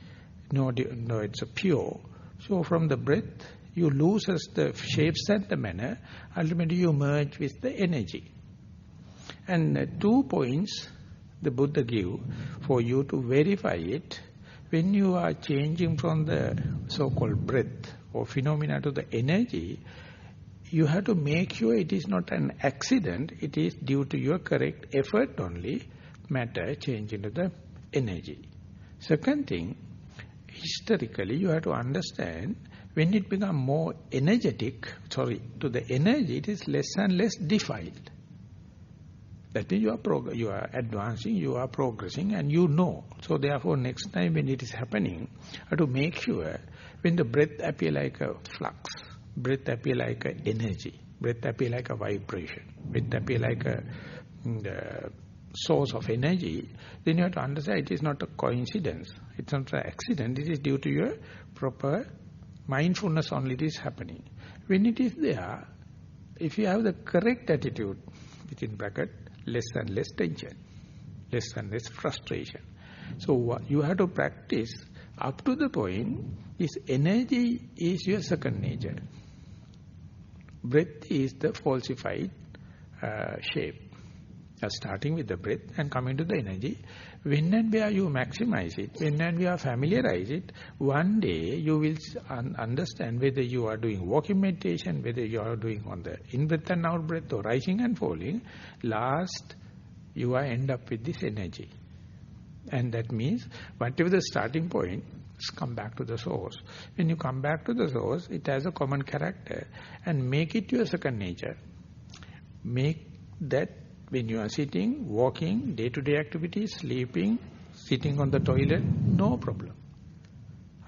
no, it's a pure. So from the breath, you loses the shapes and the manner. Ultimately, you merge with the energy. And 2 points the Buddha give for you to verify it. When you are changing from the so-called breath or phenomena to the energy, you have to make sure it is not an accident. It is due to your correct effort only, matter change into the energy. Second thing, historically, you have to understand when it becomes more energetic, to the energy, it is less and less defiled. That means you are advancing, you are progressing, and you know. So therefore, next time when it is happening, you have to make sure when the breath appear like a flux, breath appear like a energy, breath appear like a vibration, breath appear like a source of energy, then you have to understand it is not a coincidence, it's not an accident, it is due to your proper mindfulness only it is happening. When it is there, if you have the correct attitude, within bracket, less and less tension, less and less frustration. So you have to practice up to the point is energy is your second nature. Breath is the falsified shape. Starting with the breath and coming to the energy. When and where you maximize it, when and where you familiarize it, one day you will understand whether you are doing walking meditation, whether you are doing on the in-breath and out-breath or rising and falling. Last, you are end up with this energy. And that means, whatever the starting point, come back to the source. When you come back to the source, it has a common character and make it your second nature. Make that when you are sitting, walking, day-to-day activities, sleeping, sitting on the toilet, no problem.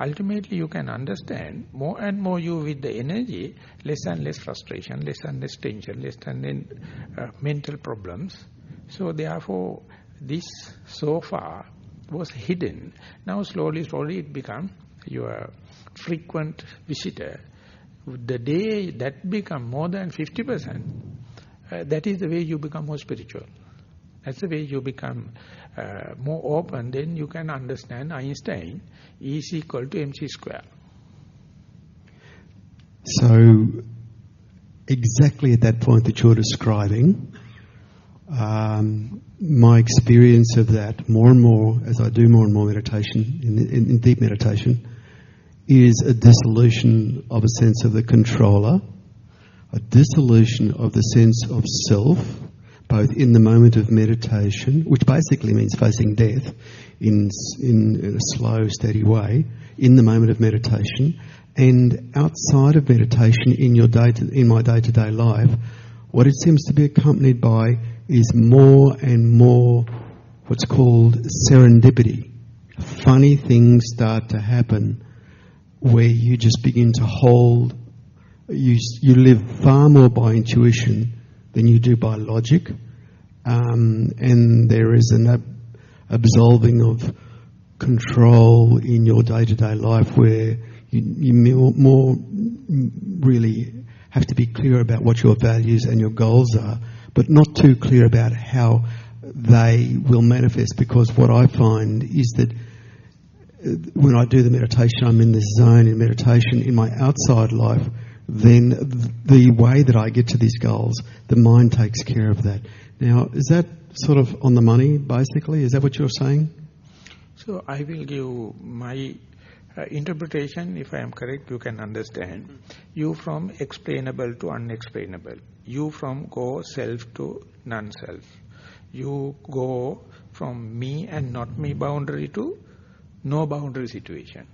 Ultimately, you can understand more and more you with the energy, less and less frustration, less and less tension, less and less mental problems. So therefore, this so far was hidden. Now slowly it becomes your frequent visitor. The day that becomes more than 50%, that is the way you become more spiritual. That's the way you become more open. Then you can understand Einstein, E is equal to mc square. So, exactly at that point that you're describing, my experience of that more and more, as I do more and more meditation, in deep meditation, is a dissolution of a sense of the controller, a dissolution of the sense of self, both in the moment of meditation, which basically means facing death in a slow, steady way, in the moment of meditation, and outside of meditation in my day-to-day life, what it seems to be accompanied by is more and more what's called serendipity. Funny things start to happen where you just begin to hold. You live far more by intuition than you do by logic. And there is an absolving of control in your day-to-day life where you more really have to be clear about what your values and your goals are, but not too clear about how they will manifest, because what I find is that when I do the meditation, I'm in this zone in meditation. In my outside life, then the way that I get to these goals, the mind takes care of that. Now, is that sort of on the money, basically? Is that what you're saying? So I will give my interpretation. If I am correct, you can understand. You from explainable to unexplainable. You from go self to non-self. You go from me and not me boundary to no boundary situation.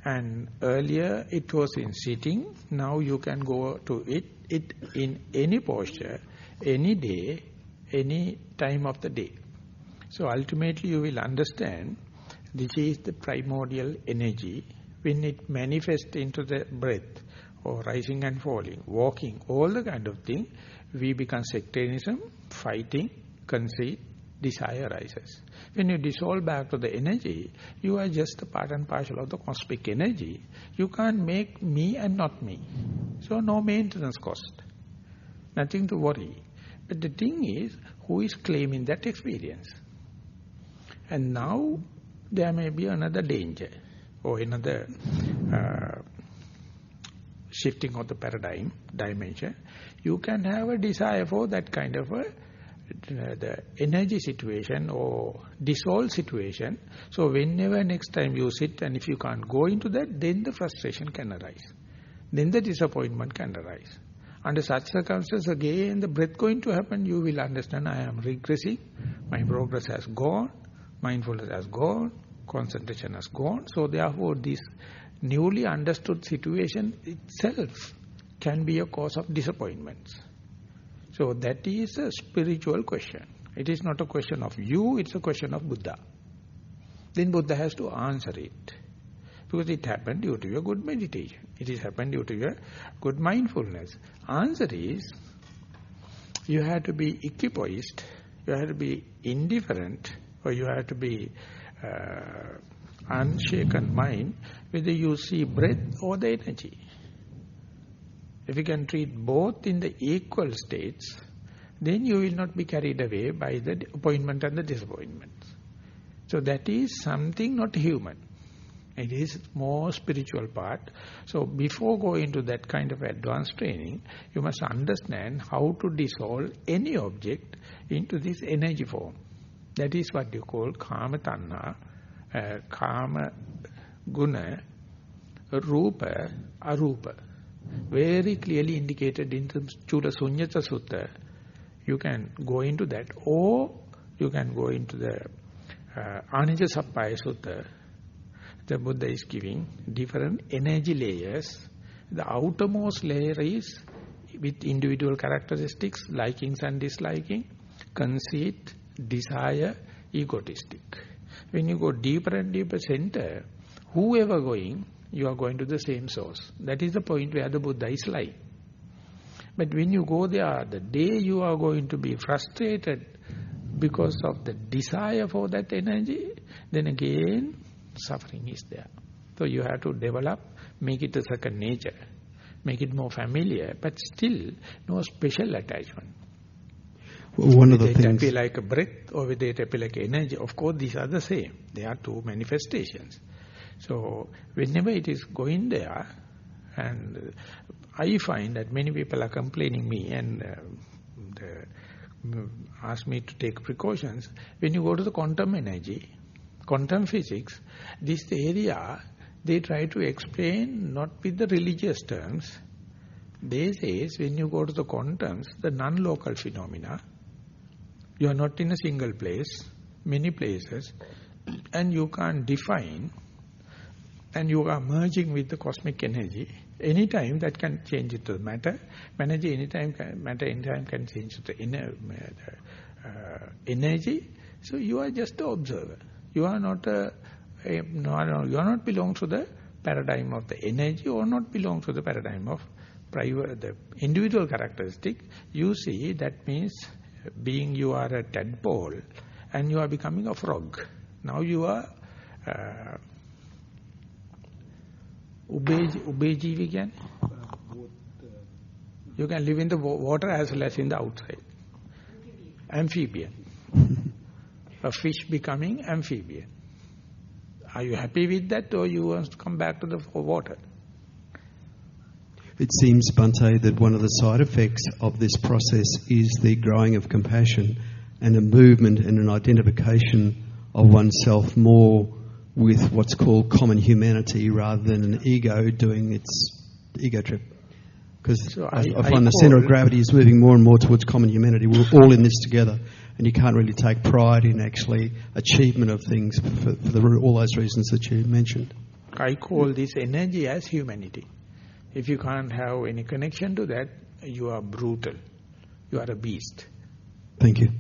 And earlier it was in sitting. Now you can go to it in any posture, any day, any time of the day. So ultimately you will understand this is the primordial energy. When it manifests into the breath or rising and falling, walking, all the kind of thing, we become sectarianism, fighting, conceit, desire arises. When you dissolve back to the energy, you are just a part and parcel of the cosmic energy. You can't make me and not me. So no maintenance cost. Nothing to worry. But the thing is, who is claiming that experience? And now there may be another danger or another shifting of the paradigm, dimension. You can have a desire for that kind of the energy situation or dissolve situation. So whenever next time you sit, and if you can't go into that, then the frustration can arise. Then the disappointment can arise. Under such circumstances, again the breath going to happen, you will understand I am regressing, my progress has gone, mindfulness has gone, concentration has gone. So therefore this newly understood situation itself can be a cause of disappointments. So that is a spiritual question. It is not a question of you, it's a question of Buddha. Then Buddha has to answer it. Because it happened due to your good meditation. It is happened due to your good mindfulness. Answer is, you have to be equipoised, you have to be indifferent, or you have to be unshaken mind, whether you see breath or the energy. If you can treat both in the equal states, then you will not be carried away by the appointment and the disappointment. So that is something not human. It is more spiritual part. So before going to that kind of advanced training, you must understand how to dissolve any object into this energy form. That is what you call Kama Tanha, Kama Guna, Rupa, Arupa. Very clearly indicated in the Chula Sunyata Sutta. You can go into that, or you can go into the Anija Sappaya Sutta. The Buddha is giving different energy layers. The outermost layer is with individual characteristics, likings and disliking, conceit, desire, egotistic. When you go deeper and deeper center, whoever going, you are going to the same source. That is the point where the Buddha is lying. But when you go there, the day you are going to be frustrated because of the desire for that energy, then again suffering is there. So you have to develop, make it a second nature, make it more familiar, but still no special attachment. Well, one of the things... Whether it appear like a breath or whether it appear like energy, of course these are the same. They are two manifestations. So whenever it is going there, and I find that many people are complaining me and ask me to take precautions. When you go to the quantum energy, quantum physics, this area, they try to explain not with the religious terms. They say when you go to the quantums, the non-local phenomena, you are not in a single place, many places, and you can't define, and you are merging with the cosmic energy. Anytime that can change it to matter. Matter anytime can change to the energy. So you are just the observer. You are not you are not belong to the paradigm of the energy or not belong to the paradigm of the individual characteristic, you see that means being you are a tadpole and you are becoming a frog. Now you are Ubejivi again. You can live in the water as well as in the outside. Amphibian. A fish becoming amphibian. Are you happy with that, or you want to come back to the water? It seems, Bhante, that one of the side effects of this process is the growing of compassion and a movement and an identification of oneself more with what's called common humanity rather than an ego doing its ego trip. Because I find the centre of gravity is moving more and more towards common humanity. We're all in this together, and you can't really take pride in actually achievement of things for all those reasons that you mentioned. I call this energy as humanity. If you can't have any connection to that, you are brutal. You are a beast. Thank you.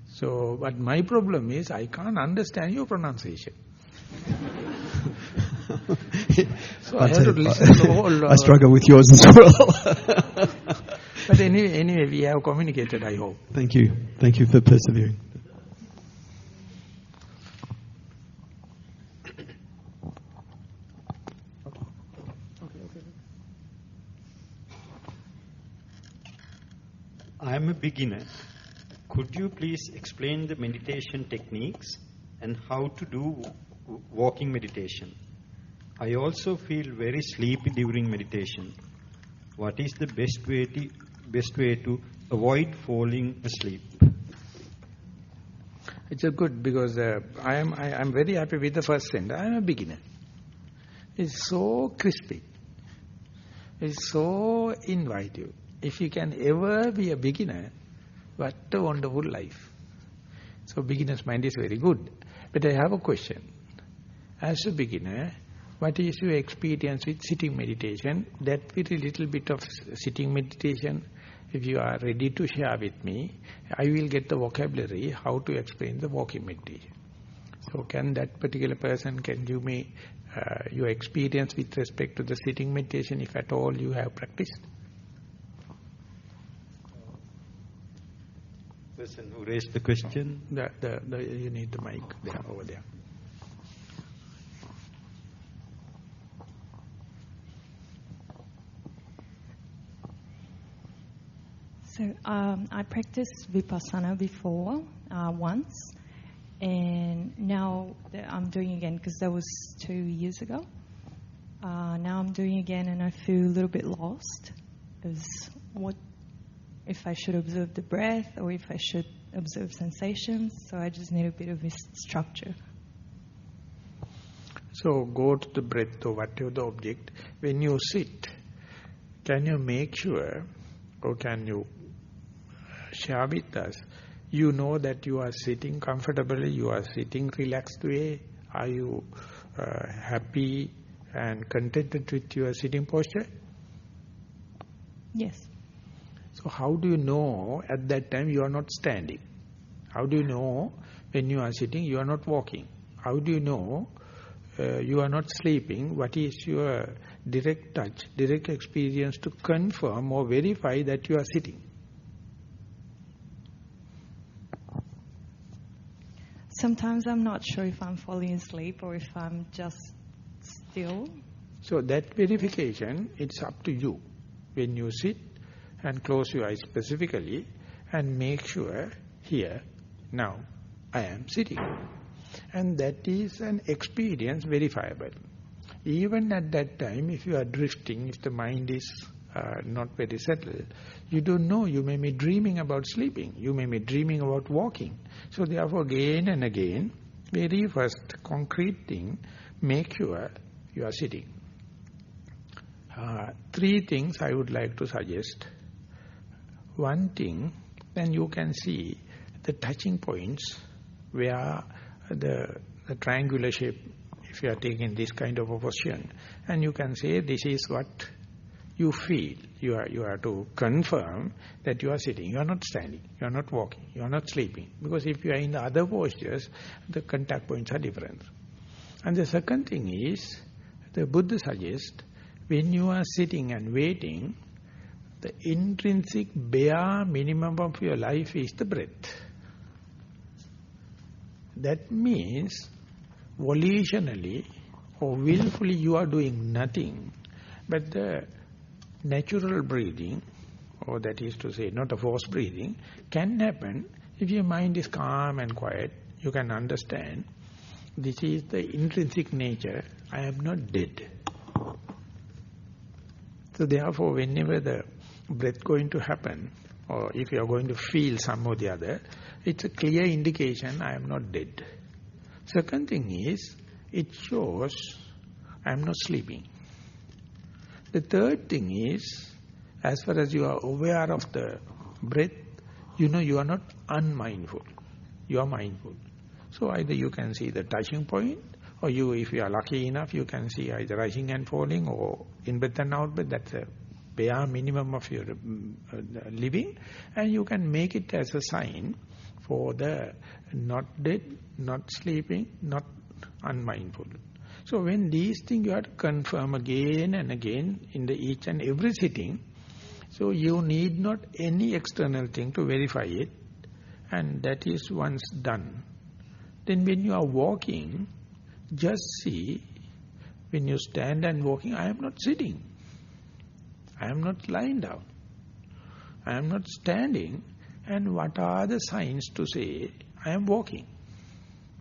So, but my problem is I can't understand your pronunciation. So I have to listen to all. I struggle with yours as well. But anyway, we have communicated, I hope. Thank you. Thank you for persevering. I am a beginner. Could you please explain the meditation techniques and how to do walking meditation? I also feel very sleepy during meditation. What is the best way to avoid falling asleep? It's a good, because I am very happy with the first sentence. I am a beginner. It's so crispy. It's so inviting. If you can ever be a beginner, what a wonderful life. So beginner's mind is very good. But I have a question. As a beginner, what is your experience with sitting meditation? That very little bit of sitting meditation, if you are ready to share with me, I will get the vocabulary how to explain the walking meditation. So can that particular person can give me your experience with respect to the sitting meditation, if at all you have practiced? Person who raised the question. You need the mic there, over there. So I practiced Vipassana before once, and now I'm doing again because that was 2 years ago. Now I'm doing again, and I feel a little bit lost. If I should observe the breath or if I should observe sensations. So I just need a bit of a structure. So go to the breath or whatever the object. When you sit, can you make sure, or can you share with us, you know that you are sitting comfortably, you are sitting relaxed way? Are you happy and contented with your sitting posture? Yes. So how do you know at that time you are not standing? How do you know when you are sitting you are not walking? How do you know you are not sleeping? What is your direct touch, direct experience to confirm or verify that you are sitting? Sometimes I'm not sure if I'm falling asleep or if I'm just still. So that verification, it's up to you. When you sit and close your eyes specifically and make sure here, now, I am sitting. And that is an experience verifiable. Even at that time, if you are drifting, if the mind is not very settled, you don't know, you may be dreaming about sleeping, you may be dreaming about walking. So therefore, again and again, very first concrete thing, make sure you are sitting. 3 things I would like to suggest. One thing, then you can see the touching points where the triangular shape, if you are taking this kind of a position, and you can say this is what you feel. You are to confirm that you are sitting, you are not standing, you are not walking, you are not sleeping. Because if you are in the other postures, the contact points are different. And the second thing is The Buddha suggests, when you are sitting and waiting, the intrinsic bare minimum of your life is the breath. That means volitionally or willfully you are doing nothing, but the natural breathing, or that is to say not a forced breathing, can happen if your mind is calm and quiet. You can understand this is the intrinsic nature. I am not dead. So therefore, whenever the breath going to happen, or if you are going to feel some or the other, it's a clear indication I am not dead. Second thing is, it shows I am not sleeping. The third thing is, as far as you are aware of the breath, you know you are not unmindful. You are mindful. So either you can see the touching point, or you, if you are lucky enough, you can see either rising and falling, or in breath and out breath. That's a bare minimum of your living, and you can make it as a sign for the not dead, not sleeping, not unmindful. So when these things you have to confirm again and again in the each and every sitting, so you need not any external thing to verify it, and that is once done. Then when you are walking, just see, when you stand and walking, I am not sitting. I am not lying down. I am not standing. And what are the signs to say I am walking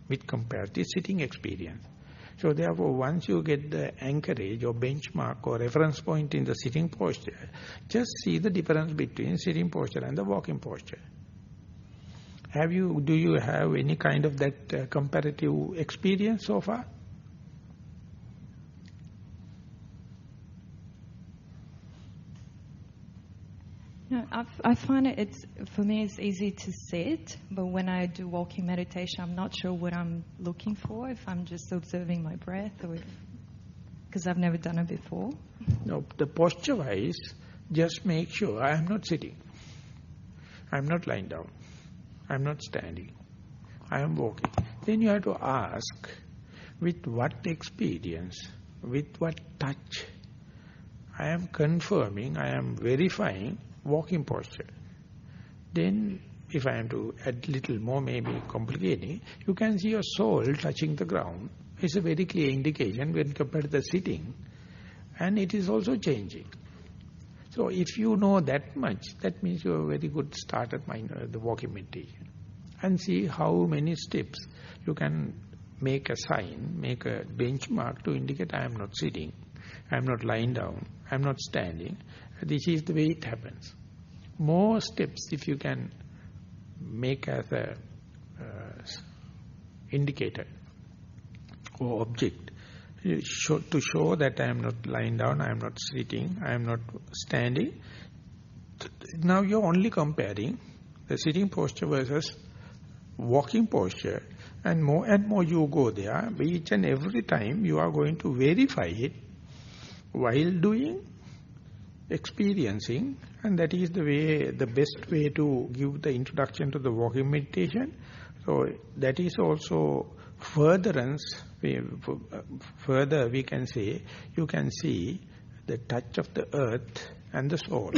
with comparative sitting experience? So therefore, once you get the anchorage or benchmark or reference point in the sitting posture, just see the difference between sitting posture and the walking posture. Do you have any kind of that comparative experience so far? No, I find for me it's easy to sit, but when I do walking meditation, I'm not sure what I'm looking for, if I'm just observing my breath, or because I've never done it before. No, the posture-wise, just make sure I am not sitting. I am not lying down. I am not standing. I am walking. Then you have to ask, with what experience, with what touch, I am confirming, I am verifying walking posture. Then, if I am to add little more, maybe complicating, you can see your soul touching the ground. It's a very clear indication when compared to the sitting. And it is also changing. So if you know that much, that means you have a very good start at the walking meditation. And see how many steps you can make a sign, make a benchmark to indicate I am not sitting, I am not lying down, I am not standing. This is the way it happens. More steps if you can make as a indicator or object, to show that I am not lying down, I am not sitting, I am not standing. Now you are only comparing the sitting posture versus walking posture, and more you go there. Each and every time you are going to verify it while doing, experiencing, and that is the best way to give the introduction to the walking meditation. So that is also furtherance. Further we can say, you can see the touch of the earth and the soul.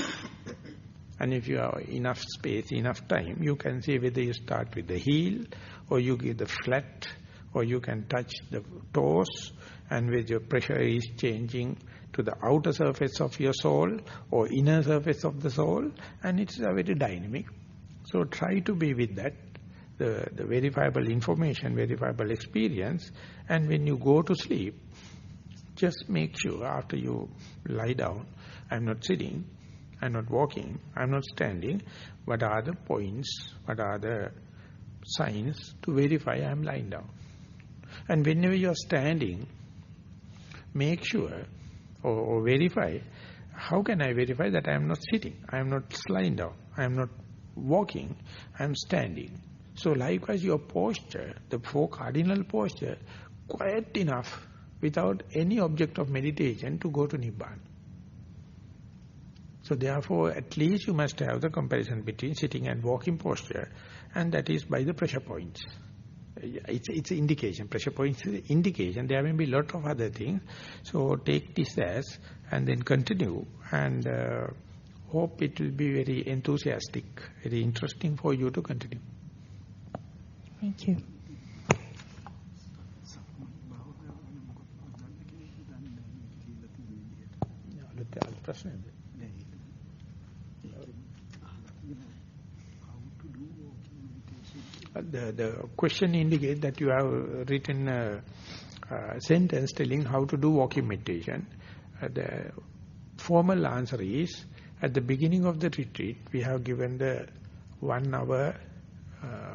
And if you have enough space, enough time, you can see whether you start with the heel, or you give the flat, or you can touch the toes, and whether your pressure is changing to the outer surface of your soul or inner surface of the soul, and it's a very dynamic. So try to be with that, the verifiable information, verifiable experience, and when you go to sleep, just make sure after you lie down, I'm not sitting, I'm not walking, I'm not standing. What are the points, what are the signs to verify I'm lying down? And whenever you're standing, make sure or verify, how can I verify that I am not sitting, I am not lying down, I am not walking, I am standing. So likewise your posture, the four cardinal posture, quiet enough without any object of meditation to go to Nibbana. So therefore, at least you must have the comparison between sitting and walking posture, and that is by the pressure points. It's an indication. Pressure points is an indication. There may be a lot of other things. So take this as and then continue, and hope it will be very enthusiastic, very interesting for you to continue. Thank you. The question indicates that you have written a sentence telling how to do walking meditation. The formal answer is, at the beginning of the retreat, we have given the 1 hour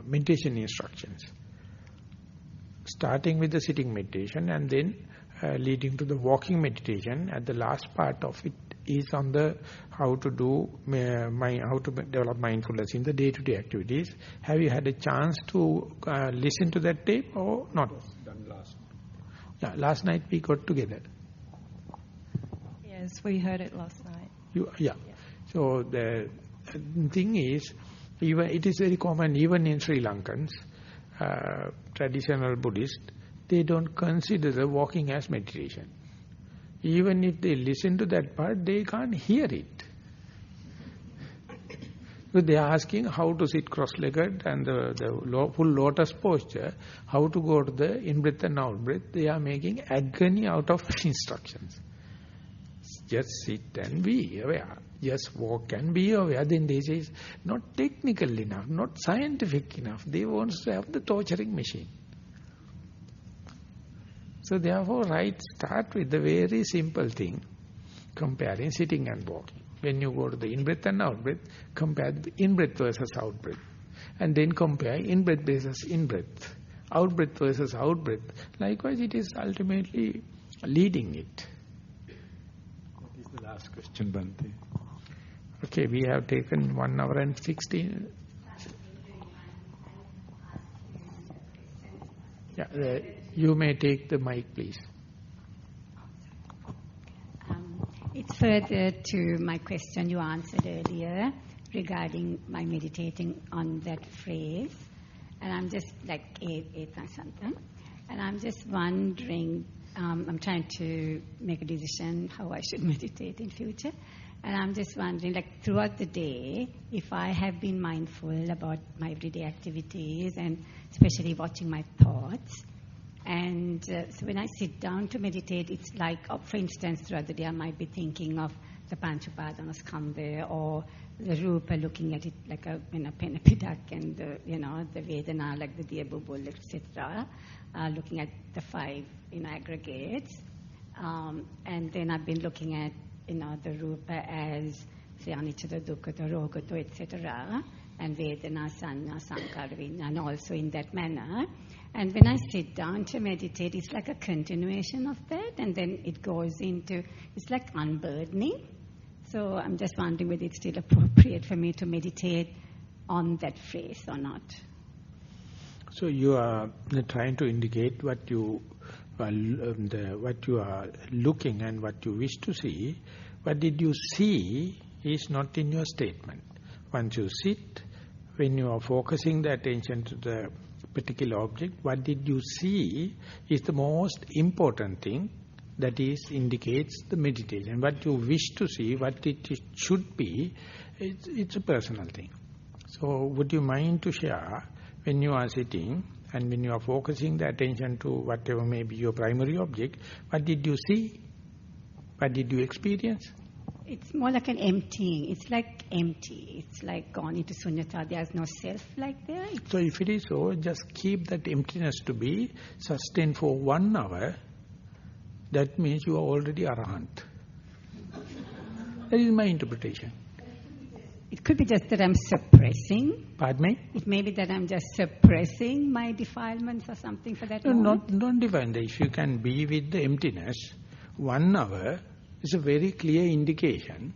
meditation instructions, starting with the sitting meditation and then leading to the walking meditation. At the last part of it is on the how to do how to develop mindfulness in the day-to-day activities. Have you had a chance to listen to that tape or not? Done last night. Yeah, last night we got together. Yes, we heard it last night. Yeah. So the thing is, even it is very common even in Sri Lankans, traditional Buddhists, they don't consider the walking as meditation. Even if they listen to that part, they can't hear it. So they are asking how to sit cross-legged and the full lotus posture, how to go to the in-breath and out-breath. They are making agony out of instructions. Just sit and be aware. Just walk and be aware. Then they say, not technical enough, not scientific enough. They want to have the torturing machine. So therefore, start with the very simple thing, comparing sitting and walking. When you go to the in-breath and out-breath, compare the in-breath versus out-breath. And then compare in-breath versus in-breath, out-breath versus out-breath. Likewise, it is ultimately leading it. That is the last question, Bhante. Okay, we have taken 1 hour and 16. Yeah, you may take the mic, please. It's further to my question you answered earlier regarding my meditating on that phrase. And I'm just like Thanasankaya. And I'm just wondering, I'm trying to make a decision how I should meditate in future. And I'm just wondering, like throughout the day, if I have been mindful about my everyday activities and especially watching my thoughts, and so when I sit down to meditate, it's like, for instance, throughout the day I might be thinking of the Panchapadanaskandha or the Rupa, looking at it like a Penapidak, and the Vedana, like the Diyabubul, etc., looking at the 5 aggregates. And then I've been looking at the Rupa as, say, Anicca, Dukkha, Rogato, etc., and Vedana, Sanya, Sankara, and also in that manner. And when I sit down to meditate, it's like a continuation of that, and then it goes into, it's like unburdening. So I'm just wondering whether it's still appropriate for me to meditate on that phrase or not. So you are trying to indicate what you are looking and what you wish to see. What did you see is not in your statement. Once you sit, when you are focusing the attention to the particular object, what did you see is the most important thing, that is indicates the meditation. What you wish to see, what it should be, it's a personal thing. So would you mind to share, when you are sitting and when you are focusing the attention to whatever may be your primary object, what did you see? What did you experience? It's more like an emptying. It's like empty. It's like gone into sunyata. There's no self like there. So if it is so, just keep that emptiness to be sustained for 1 hour. That means you are already arahant. That is my interpretation. It could be just that I'm suppressing. Pardon me? It may be that I'm just suppressing my defilements or something for that moment. Don't define that. If you can be with the emptiness, 1 hour is a very clear indication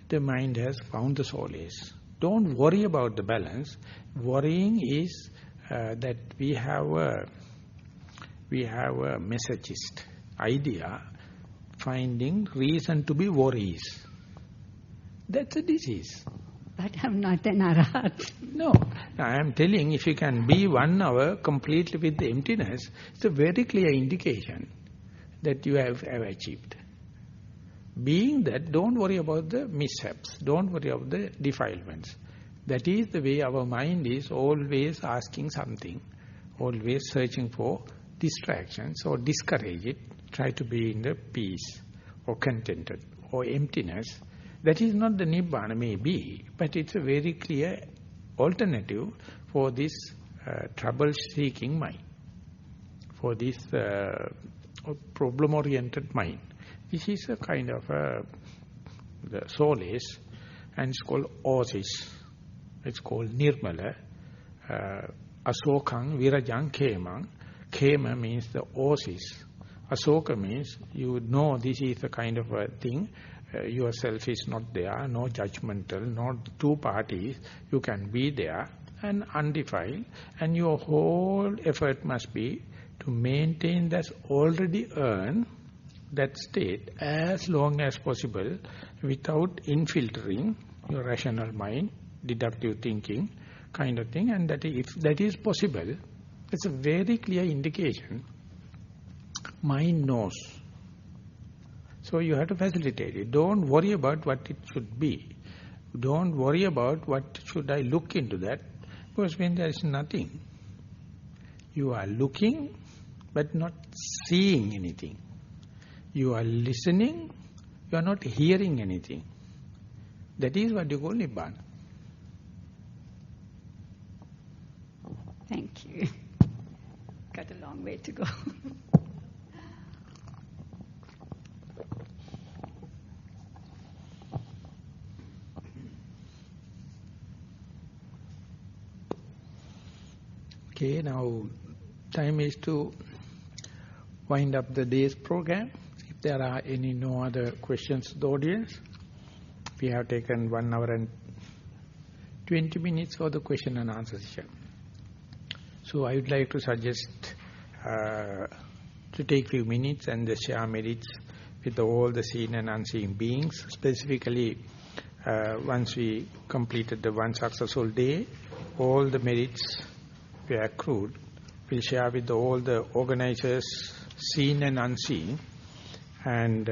the mind has found the solace. Don't worry about the balance. Worrying is that we have a messagist idea, finding reason to be worries. That's a disease. but I'm not an arahat. No, I am telling if you can be 1 hour completely with the emptiness, it's a very clear indication that you have achieved. Being that, don't worry about the mishaps, don't worry about the defilements. That is the way our mind is always asking something, always searching for distractions, or discourage it, try to be in the peace or contented or emptiness. That is not the Nibbana, maybe, but it's a very clear alternative for this trouble-seeking mind, for this problem-oriented mind. This is a kind of the solace, and it's called oasis. It's called Nirmala, Asokang, Virajang, Khemang. Khema means the oasis. Asoka means you know this is the kind of a thing. Yourself is not there, no judgmental, not two parties. You can be there and undefiled, and your whole effort must be to maintain that already earned that state as long as possible without infiltrating your rational mind, deductive thinking kind of thing. And that if that is possible, it's a very clear indication. Mind knows. So you have to facilitate it. Don't worry about what it should be. Don't worry about what should I look into that. Because when there is nothing, you are looking but not seeing anything. You are listening, you are not hearing anything. That is what you call Nibbana. Thank you. Got a long way to go. Okay, now time is to wind up the day's program. If there are no other questions to the audience, we have taken 1 hour and 20 minutes for the question and answer session. So I would like to suggest to take few minutes and share merits with all the seen and unseen beings. Specifically, once we completed the one successful day, all the merits we accrued, we'll share with all the organizers, seen and unseen. And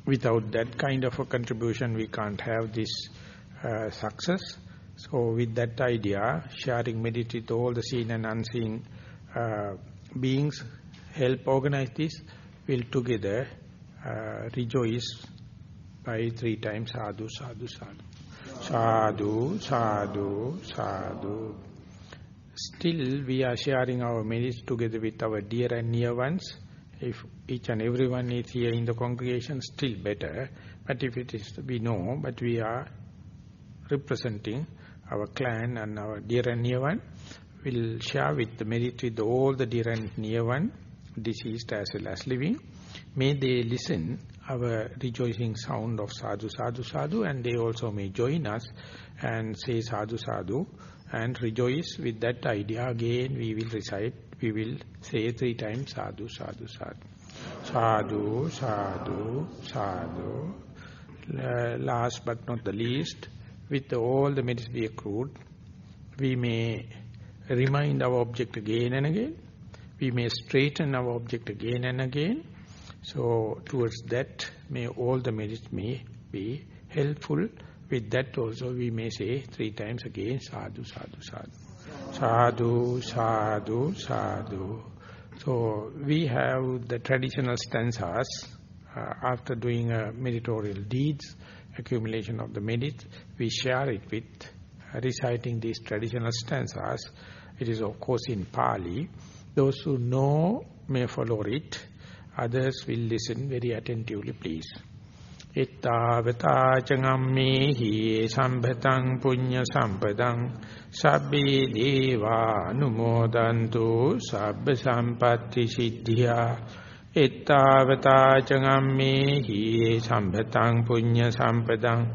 without that kind of a contribution, we can't have this success. So with that idea, sharing merit with all the seen and unseen beings, help organize this, we'll together rejoice by 3 times sadhu, sadhu, sadhu. Sadhu, sadhu, sadhu. Still we are sharing our merits together with our dear and near ones. If each and everyone is here in the congregation, still better. But if it is, we know, but we are representing our clan and our dear and near one, will share with the merit with all the dear and near one, deceased as well as living. May they listen our rejoicing sound of sadhu, sadhu, sadhu, and they also may join us and say sadhu, sadhu, and rejoice with that idea. Again we will recite, we will say 3 times sadhu, sadhu, sadhu. Sadhu, sadhu, sadhu. Last but not the least, with all the merits we accrued, we may remind our object again and again. We may straighten our object again and again. So towards that, may all the merits may be helpful. With that also we may say 3 times again, sadhu, sadhu, sadhu. Sadhu, sadhu, sadhu. So we have the traditional stanzas after doing meritorial deeds, accumulation of the merits. We share it with reciting these traditional stanzas. It is of course in Pali. Those who know may follow it. Others will listen very attentively, please. Ittavata changammehi sambhatang punya sampadang sabbi deva anumodantu sabba sampatti siddhya. Ittavata changammehi sambhatang punya sampadang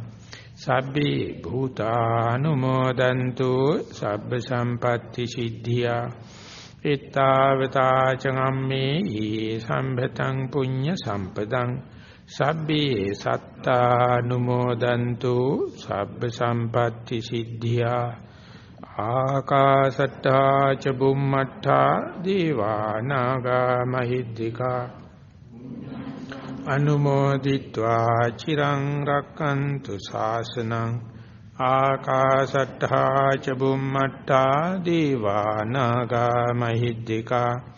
sabbi bhuta anumodantu sabba sampatti siddhya. Ittavata changammehi sambhatang punya sampadang Sabbe satta numodantu sabba sampatti siddhya Akasatta ca bummatta deva naga mahiddhika Anumoditva chirang rakkantu sasanang Akasatta ca bummatta deva naga mahiddhika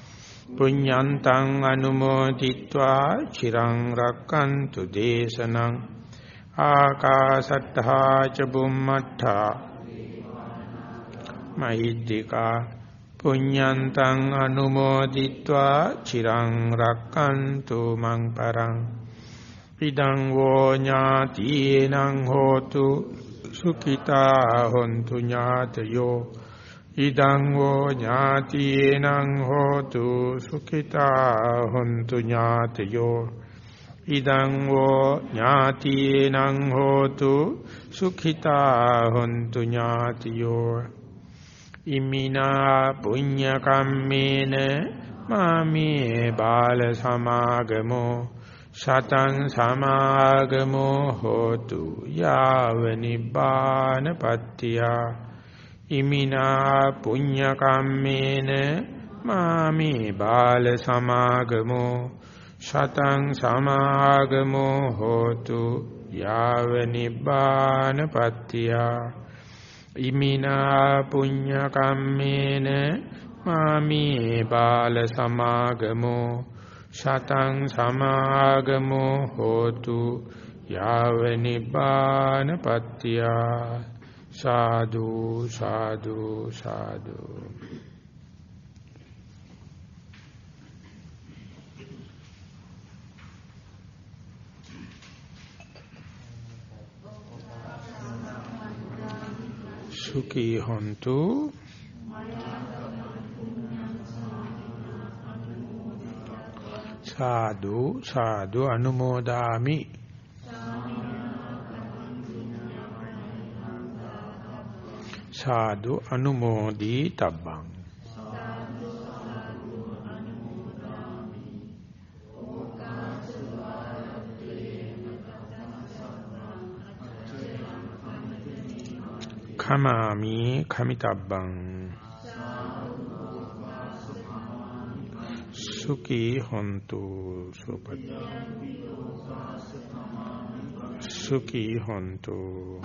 Punyantang anumoditva chirang rakkantu desanang Akasatta ca bummatta Mahiddhika Punyantang anumoditva chirang rakkantu mang parang Idang vo ñātīnaṃ hotu sukhitā hontu ñātayo Idang vo ñātīnaṃ hotu sukhitā hontu ñātayo Idang vo ñātīnaṃ hotu sukhitā hontu ñātayo Imina punya kammena mami bala samagamo satang samagamo hotu yava nibbana pattiya Imina punya kammena mami bala samagamo satang samagamo hotu yava nibbana pattiya Imina punya kammena mami bala samagamo satang samagamo hotu yava nibbana pattiya sadhu sadhu sadhu Sukhi hontu sadhu sadhu anumodami sadhu anumodi tabbang Kamami kamitabbang Sukhi hontu Sukhi hontu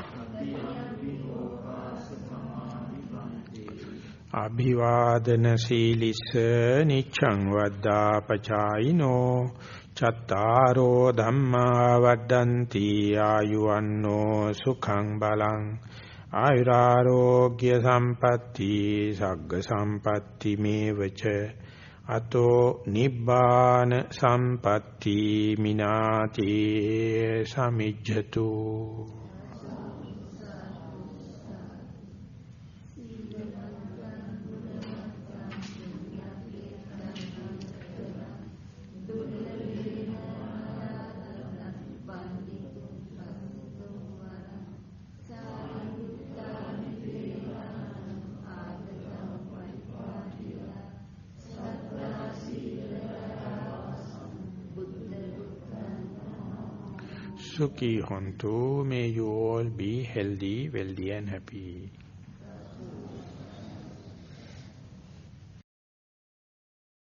Abhivadana silissa niccang vaddha pacayino Cattaro dhamma vaddanti ayuvanno sukhang balang Ayurarogya sampatti sagga sampatti mevaca ato nibbana sampatti minati samijjatu Sukhi hontu, may you all be healthy, wealthy and happy.